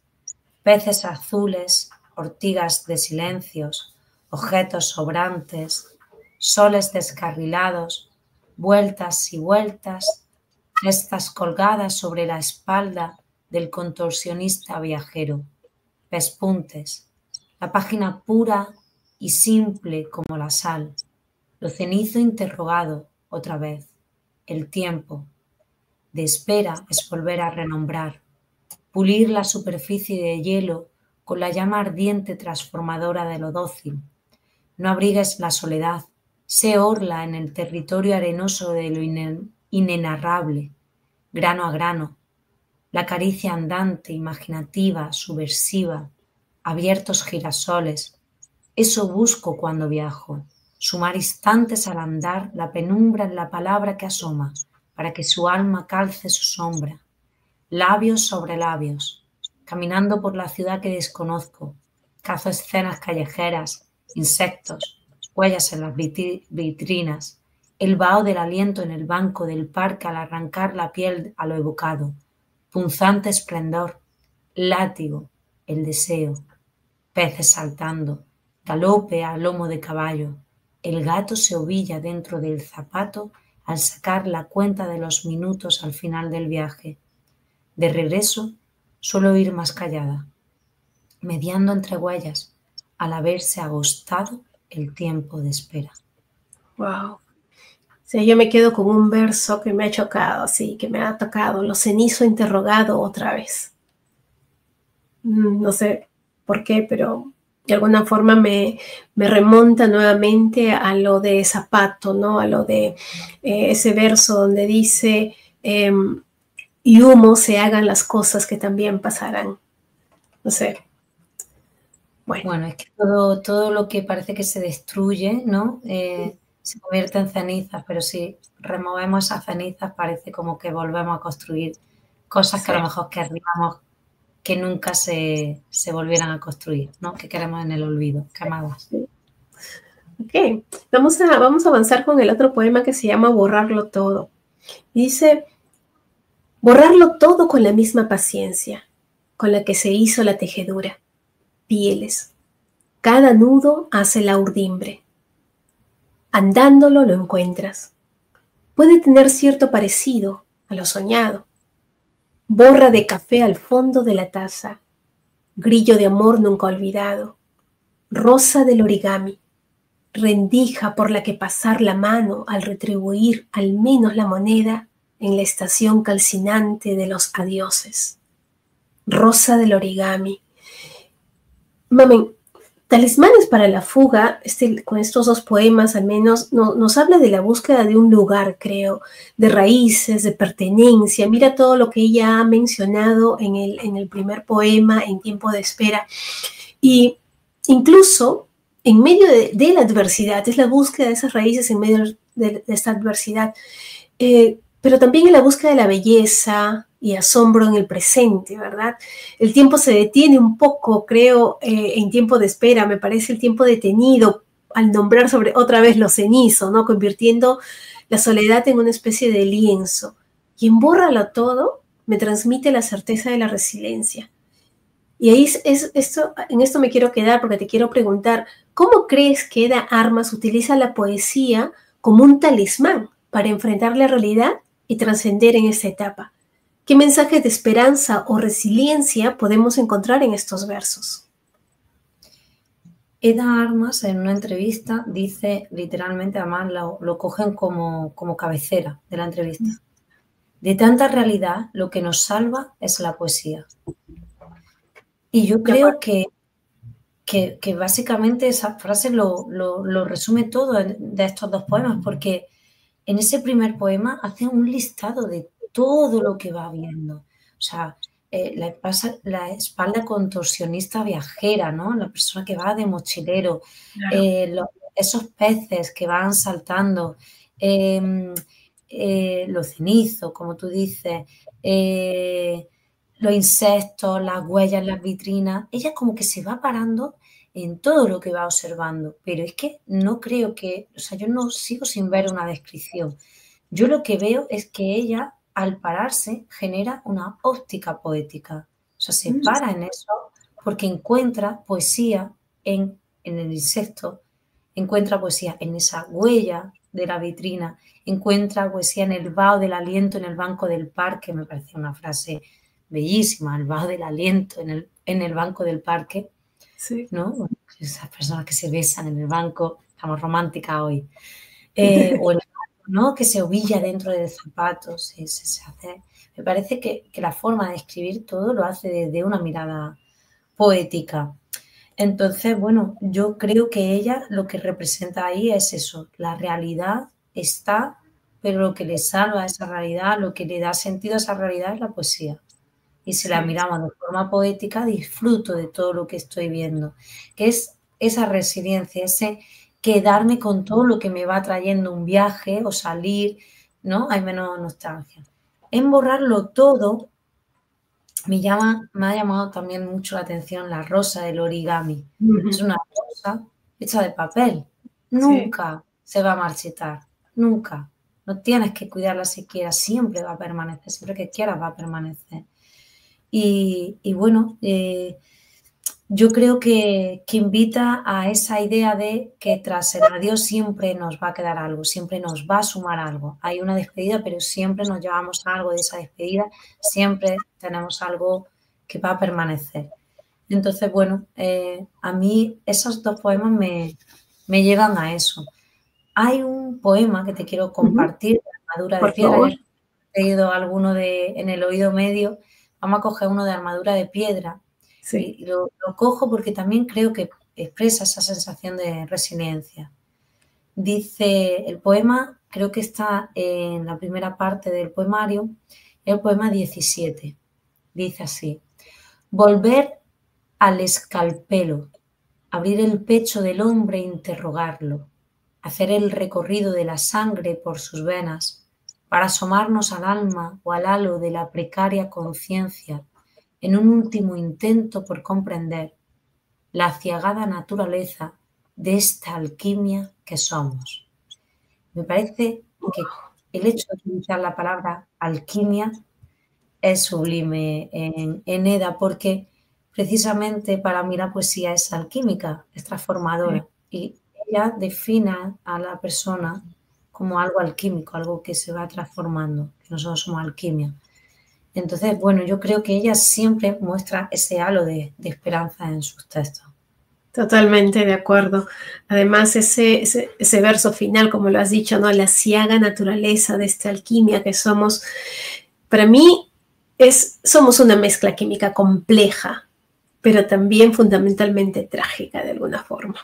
Peces azules, ortigas de silencios, objetos sobrantes, soles descarrilados, vueltas y vueltas, cestas colgadas sobre la espalda del contorsionista viajero, pespuntes, la página pura y simple como la sal, lo cenizo interrogado otra vez, el tiempo. De espera es volver a renombrar, pulir la superficie de hielo con la llama ardiente transformadora de lo dócil. No abrigues la soledad, sé orla en el territorio arenoso de lo inenarrable, grano a grano, la caricia andante, imaginativa, subversiva, abiertos girasoles. Eso busco cuando viajo, sumar instantes al andar, la penumbra en la palabra que asoma, para que su alma calce su sombra. Labios sobre labios, caminando por la ciudad que desconozco, cazo escenas callejeras, insectos, huellas en las vitrinas, el vaho del aliento en el banco del parque al arrancar la piel a lo evocado, punzante esplendor, látigo, el deseo, peces saltando, galope a lomo de caballo, el gato se ovilla dentro del zapato al sacar la cuenta de los minutos al final del viaje. De regreso, suelo ir más callada, mediando entre huellas, al haberse agostado el tiempo de espera. Wow. Sí, yo me quedo con un verso que me ha chocado, así, que me ha tocado, lo cenizo interrogado otra vez. No sé por qué, pero de alguna forma me remonta nuevamente a lo de Zapato, ¿no? A lo de ese verso donde dice, y humo se hagan las cosas que también pasarán. No sé. Bueno, es que todo lo que parece que se destruye, ¿no? Se convierte en cenizas, pero si removemos esas cenizas parece como que volvemos a construir cosas que a lo mejor querríamos que nunca se volvieran a construir, ¿no? Que queremos en el olvido, quemadas. Sí. Ok, vamos a avanzar con el otro poema que se llama Borrarlo Todo. Dice, borrarlo todo con la misma paciencia con la que se hizo la tejedura. Pieles. Cada nudo hace la urdimbre. Andándolo lo encuentras. Puede tener cierto parecido a lo soñado. Borra de café al fondo de la taza. Grillo de amor nunca olvidado. Rosa del origami. Rendija por la que pasar la mano al retribuir al menos la moneda en la estación calcinante de los adioses. Rosa del origami. Mamen, Talismanes para la fuga, con estos dos poemas al menos, nos habla de la búsqueda de un lugar, creo, de raíces, de pertenencia. Mira todo lo que ella ha mencionado en el primer poema, En tiempo de espera. Y incluso en medio de la adversidad, es la búsqueda de esas raíces en medio de esta adversidad, pero también en la búsqueda de la belleza y asombro en el presente, ¿verdad? El tiempo se detiene un poco, creo, en tiempo de espera, me parece el tiempo detenido al nombrar otra vez lo cenizo, ¿no? Convirtiendo la soledad en una especie de lienzo. Y en Bórralo todo me transmite la certeza de la resiliencia. Y ahí en esto me quiero quedar porque te quiero preguntar, ¿cómo crees que Eda Armas utiliza la poesía como un talismán para enfrentar la realidad y trascender en esta etapa? ¿Qué mensaje de esperanza o resiliencia podemos encontrar en estos versos? Eda Armas en una entrevista dice literalmente, además lo cogen como cabecera de la entrevista: de tanta realidad lo que nos salva es la poesía. Y yo creo que básicamente esa frase lo resume todo de estos dos poemas, porque en ese primer poema hace un listado de todo lo que va viendo. O sea, la espalda contorsionista viajera, ¿no? La persona que va de mochilero, claro. Esos peces que van saltando, los cenizos, como tú dices, los insectos, las huellas en las vitrinas. Ella como que se va parando en todo lo que va observando, pero es que no creo que, o sea, yo no sigo sin ver una descripción. Yo lo que veo es que ella, al pararse, genera una óptica poética. O sea, se para en eso porque encuentra poesía en el insecto, encuentra poesía en esa huella de la vitrina, encuentra poesía en el vaho del aliento en el banco del parque. Me parece una frase bellísima, el vaho del aliento en el banco del parque. Sí. ¿No? Esas personas que se besan en el banco, estamos románticas hoy. O el gato, ¿no? Que se ovilla dentro del zapato. Se hace. Me parece que la forma de escribir todo lo hace desde una mirada poética. Entonces, bueno, yo creo que ella lo que representa ahí es eso. La realidad está, pero lo que le salva a esa realidad, lo que le da sentido a esa realidad es la poesía. Y si la miramos de forma poética, disfruto de todo lo que estoy viendo, que es esa resiliencia, ese quedarme con todo lo que me va trayendo un viaje o salir, ¿no? Hay menos nostalgia. En Borrarlo todo me ha llamado también mucho la atención la rosa del origami. Es una rosa hecha de papel. Nunca se va a marchitar, nunca. No tienes que cuidarla siquiera, siempre va a permanecer, siempre que quieras va a permanecer. Y bueno, yo creo que invita a esa idea de que tras el adiós siempre nos va a quedar algo, siempre nos va a sumar algo. Hay una despedida, pero siempre nos llevamos algo de esa despedida, siempre tenemos algo que va a permanecer. Entonces, bueno, a mí esos dos poemas me llevan a eso. Hay un poema que te quiero compartir, Armadura de Piedra, he leído alguno en el oído medio. Vamos a coger uno de Armadura de Piedra. Sí. Y lo cojo porque también creo que expresa esa sensación de resiliencia. Dice el poema, creo que está en la primera parte del poemario, el poema 17. Dice así: volver al escalpelo, abrir el pecho del hombre e interrogarlo, hacer el recorrido de la sangre por sus venas para asomarnos al alma o al halo de la precaria conciencia en un último intento por comprender la ciagada naturaleza de esta alquimia que somos. Me parece que el hecho de utilizar la palabra alquimia es sublime en Eda, porque precisamente para mí la poesía es alquímica, es transformadora, y ella define a la persona como algo alquímico, algo que se va transformando, que nosotros somos alquimia. Entonces, bueno, yo creo que ella siempre muestra ese halo de esperanza en sus textos. Totalmente de acuerdo. Además, ese verso final, como lo has dicho, ¿no? La ciaga naturaleza de esta alquimia que somos, para mí somos una mezcla química compleja, pero también fundamentalmente trágica de alguna forma.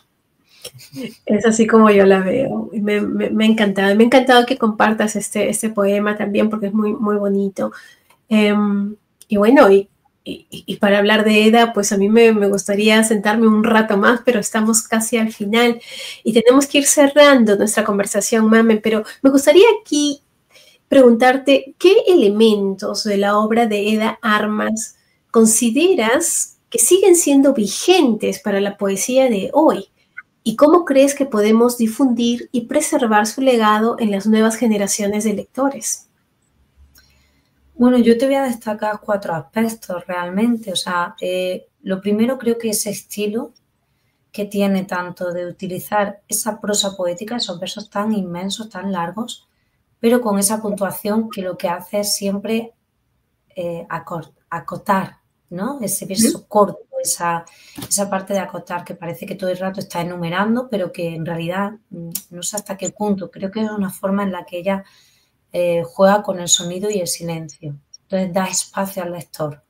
Es así como yo la veo. Me ha encantado. Me ha encantado que compartas este poema también porque es muy, muy bonito. Y bueno, y para hablar de Eda, pues a mí me gustaría sentarme un rato más, pero estamos casi al final y tenemos que ir cerrando nuestra conversación, Mamen, pero me gustaría aquí preguntarte, ¿qué elementos de la obra de Eda Armas consideras que siguen siendo vigentes para la poesía de hoy? ¿Y cómo crees que podemos difundir y preservar su legado en las nuevas generaciones de lectores? Bueno, yo te voy a destacar 4 aspectos realmente. O sea, lo primero creo que ese estilo que tiene tanto de utilizar esa prosa poética, esos versos tan inmensos, tan largos, pero con esa puntuación que lo que hace es siempre acotar, ¿no? Ese verso corto, esa parte de acotar que parece que todo el rato está enumerando, pero que en realidad no sé hasta qué punto. Creo que es una forma en la que ella juega con el sonido y el silencio. Entonces da espacio al lector.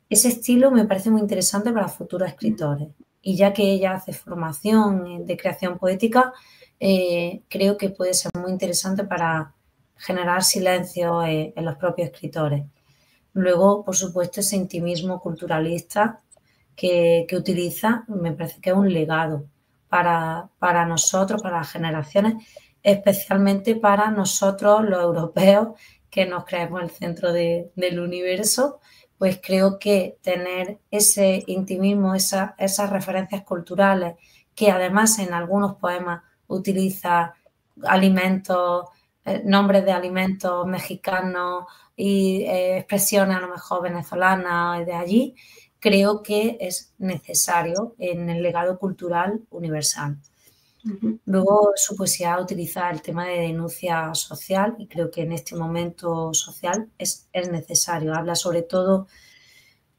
Ese estilo me parece muy interesante para futuros escritores. Y ya que ella hace formación de creación poética, creo que puede ser muy interesante para generar silencio en los propios escritores. Luego, por supuesto, ese intimismo culturalista que utiliza, me parece que es un legado para nosotros, para las generaciones, especialmente para nosotros los europeos que nos creemos el centro del universo, pues creo que tener ese intimismo, esas referencias culturales, que además en algunos poemas utiliza alimentos, nombres de alimentos mexicanos y expresiones a lo mejor venezolanas de allí, creo que es necesario en el legado cultural universal. Luego su poesía utiliza el tema de denuncia social y creo que en este momento social es necesario. Habla sobre todo,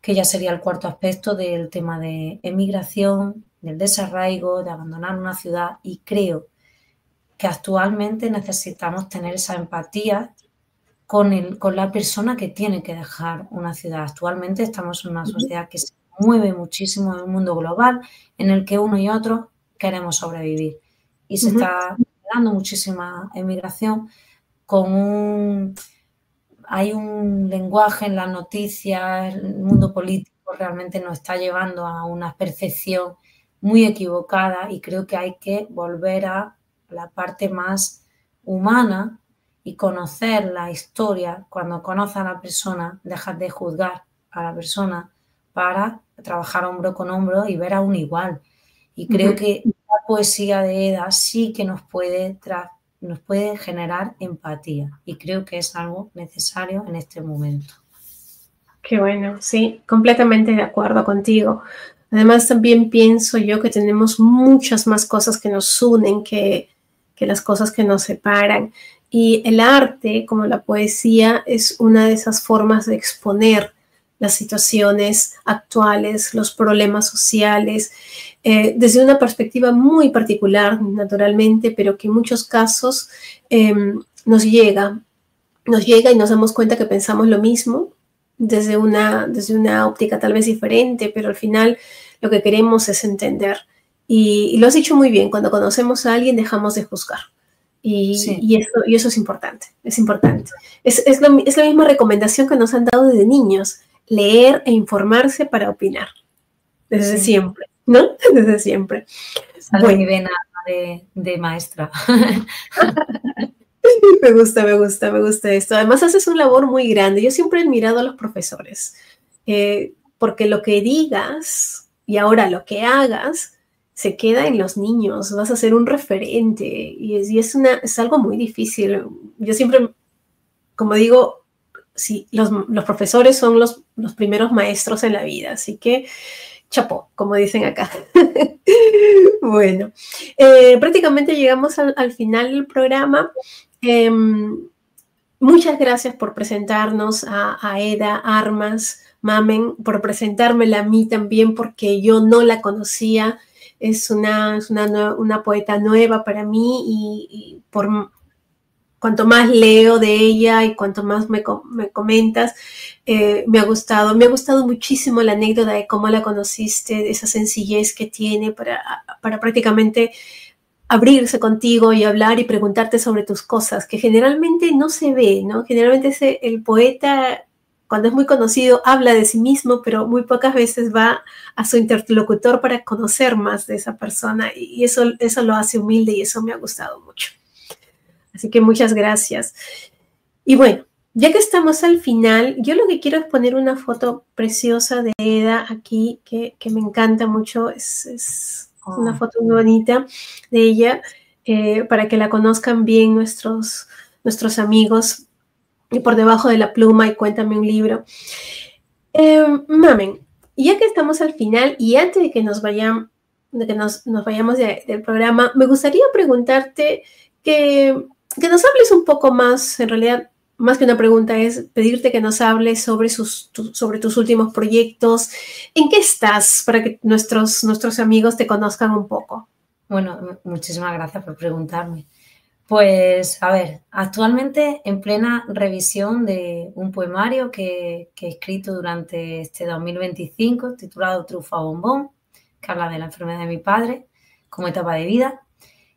que ya sería el 4 aspecto, del tema de emigración, del desarraigo, de abandonar una ciudad, y creo que actualmente necesitamos tener esa empatía con la persona que tiene que dejar una ciudad. Actualmente estamos en una sociedad que se mueve muchísimo en un mundo global en el que uno y otro queremos sobrevivir. Y se está dando muchísima emigración hay un lenguaje en las noticias, el mundo político realmente nos está llevando a una percepción muy equivocada y creo que hay que volver a la parte más humana y conocer la historia. Cuando conoces a la persona, dejas de juzgar a la persona para trabajar hombro con hombro y ver a un igual. Y creo que la poesía de Eda sí que nos puede generar empatía y creo que es algo necesario en este momento. Qué bueno, sí, completamente de acuerdo contigo. Además, también pienso yo que tenemos muchas más cosas que nos unen que las cosas que nos separan. Y el arte, como la poesía, es una de esas formas de exponer las situaciones actuales, los problemas sociales, desde una perspectiva muy particular, naturalmente, pero que en muchos casos nos llega y nos damos cuenta que pensamos lo mismo desde una óptica tal vez diferente, pero al final lo que queremos es entender. Y lo has dicho muy bien, cuando conocemos a alguien dejamos de juzgar. Y eso es importante, es importante. Es la misma recomendación que nos han dado desde niños, leer e informarse para opinar, desde siempre, ¿no? Desde siempre. Sale mi vena de maestra. Me gusta esto. Además, haces una labor muy grande. Yo siempre he admirado a los profesores, porque lo que digas y ahora lo que hagas se queda en los niños. Vas a ser un referente y es algo muy difícil. Yo siempre, como digo, sí, los profesores son los primeros maestros en la vida, así que chapó, como dicen acá. Bueno, prácticamente llegamos al final del programa. Muchas gracias por presentarnos a Eda Armas, Mamen, por presentármela a mí también, porque yo no la conocía. Es una poeta nueva para mí y cuanto más leo de ella y cuanto más me comentas, me ha gustado. Me ha gustado muchísimo la anécdota de cómo la conociste, de esa sencillez que tiene para prácticamente abrirse contigo y hablar y preguntarte sobre tus cosas, que generalmente no se ve, ¿no? Generalmente el poeta, cuando es muy conocido, habla de sí mismo, pero muy pocas veces va a su interlocutor para conocer más de esa persona, y eso lo hace humilde, y eso me ha gustado mucho. Así que muchas gracias. Y bueno, ya que estamos al final, yo lo que quiero es poner una foto preciosa de Eda aquí, que me encanta mucho. Es una foto muy bonita de ella, para que la conozcan bien nuestros amigos. Y por debajo de la pluma y cuéntame un libro. Mamen, ya que estamos al final y antes de que nos vayamos del programa, me gustaría preguntarte que nos hables un poco más. En realidad, más que una pregunta, es pedirte que nos hables sobre tus últimos proyectos. ¿En qué estás para que nuestros amigos te conozcan un poco? Bueno, muchísimas gracias por preguntarme. Pues, a ver, actualmente en plena revisión de un poemario que he escrito durante este 2025, titulado Trufa Bombón, que habla de la enfermedad de mi padre como etapa de vida.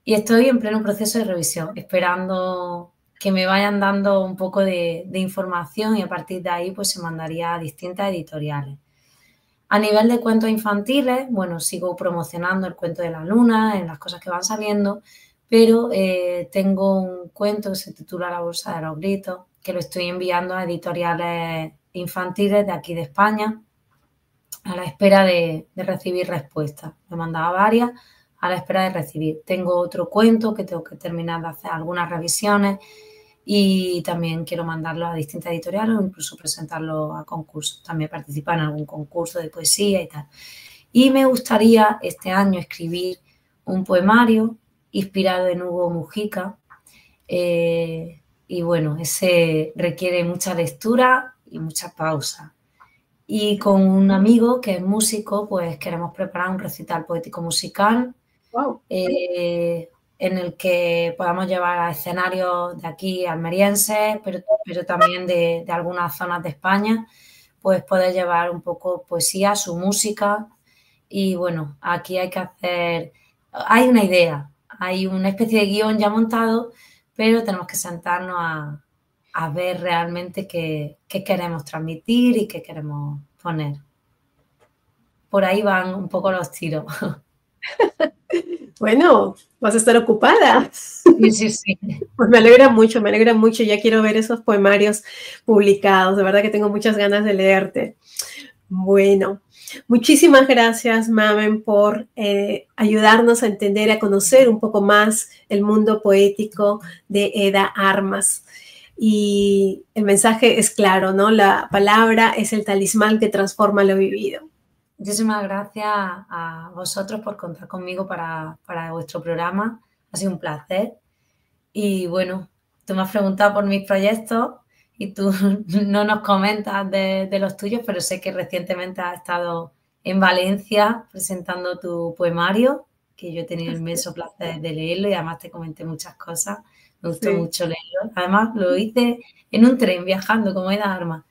Y estoy en pleno proceso de revisión, esperando que me vayan dando un poco de información, y a partir de ahí pues se mandaría a distintas editoriales. A nivel de cuentos infantiles, bueno, sigo promocionando el cuento de la luna en las cosas que van saliendo, pero tengo un cuento que se titula La bolsa de los gritos, que lo estoy enviando a editoriales infantiles de aquí de España, a la espera de recibir respuestas. Me mandaba varias, a la espera de recibir. Tengo otro cuento que tengo que terminar de hacer algunas revisiones, y también quiero mandarlo a distintas editoriales o incluso presentarlo a concursos. También participar en algún concurso de poesía y tal. Y me gustaría este año escribir un poemario inspirado en Hugo Mujica, y bueno, ese requiere mucha lectura y mucha pausa. Y con un amigo que es músico, pues queremos preparar un recital poético musical. Wow. En el que podamos llevar a escenarios de aquí almerienses, pero también de algunas zonas de España, pues poder llevar un poco poesía, su música. Y bueno, aquí hay una idea, hay una especie de guión ya montado, pero tenemos que sentarnos a ver realmente qué queremos transmitir y qué queremos poner. Por ahí van un poco los tiros. Bueno, vas a estar ocupada. Sí. Pues me alegra mucho. Ya quiero ver esos poemarios publicados. De verdad que tengo muchas ganas de leerte. Bueno, muchísimas gracias, Mamen, por ayudarnos a entender, a conocer un poco más el mundo poético de Eda Armas. Y el mensaje es claro, ¿no? La palabra es el talismán que transforma lo vivido. Muchísimas gracias a vosotros por contar conmigo para vuestro programa. Ha sido un placer. Y bueno, tú me has preguntado por mis proyectos y tú no nos comentas de los tuyos, pero sé que recientemente has estado en Valencia presentando tu poemario, que yo he tenido el inmenso placer de leerlo, y además te comenté muchas cosas. Me gustó mucho leerlo. Además, lo hice en un tren viajando como Eda Armas.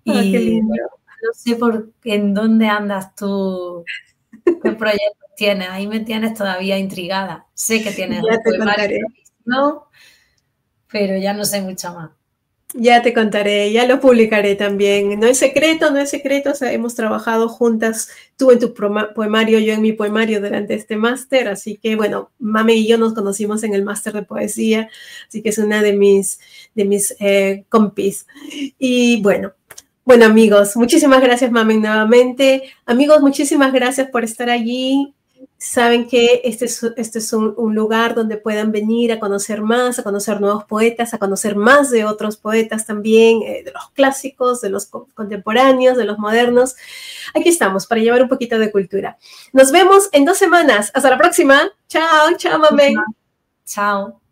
Y qué lindo. Bueno, no sé en dónde andas tú, qué proyectos tienes. Ahí me tienes todavía intrigada. Sé que tienes un poemario, ¿no? Pero ya no sé mucho más. Ya te contaré, ya lo publicaré también. No es secreto, o sea, hemos trabajado juntas, tú en tu poemario, yo en mi poemario durante este máster, así que bueno, Mame y yo nos conocimos en el máster de poesía, así que es una de mis compis. Y bueno, amigos, muchísimas gracias, Mame, nuevamente. Amigos, muchísimas gracias por estar allí. Saben que este es un lugar donde puedan venir a conocer más, a conocer nuevos poetas, a conocer más de otros poetas también, de los clásicos, de los contemporáneos, de los modernos. Aquí estamos para llevar un poquito de cultura. Nos vemos en 2 semanas. Hasta la próxima. Chao, Mame. Chao.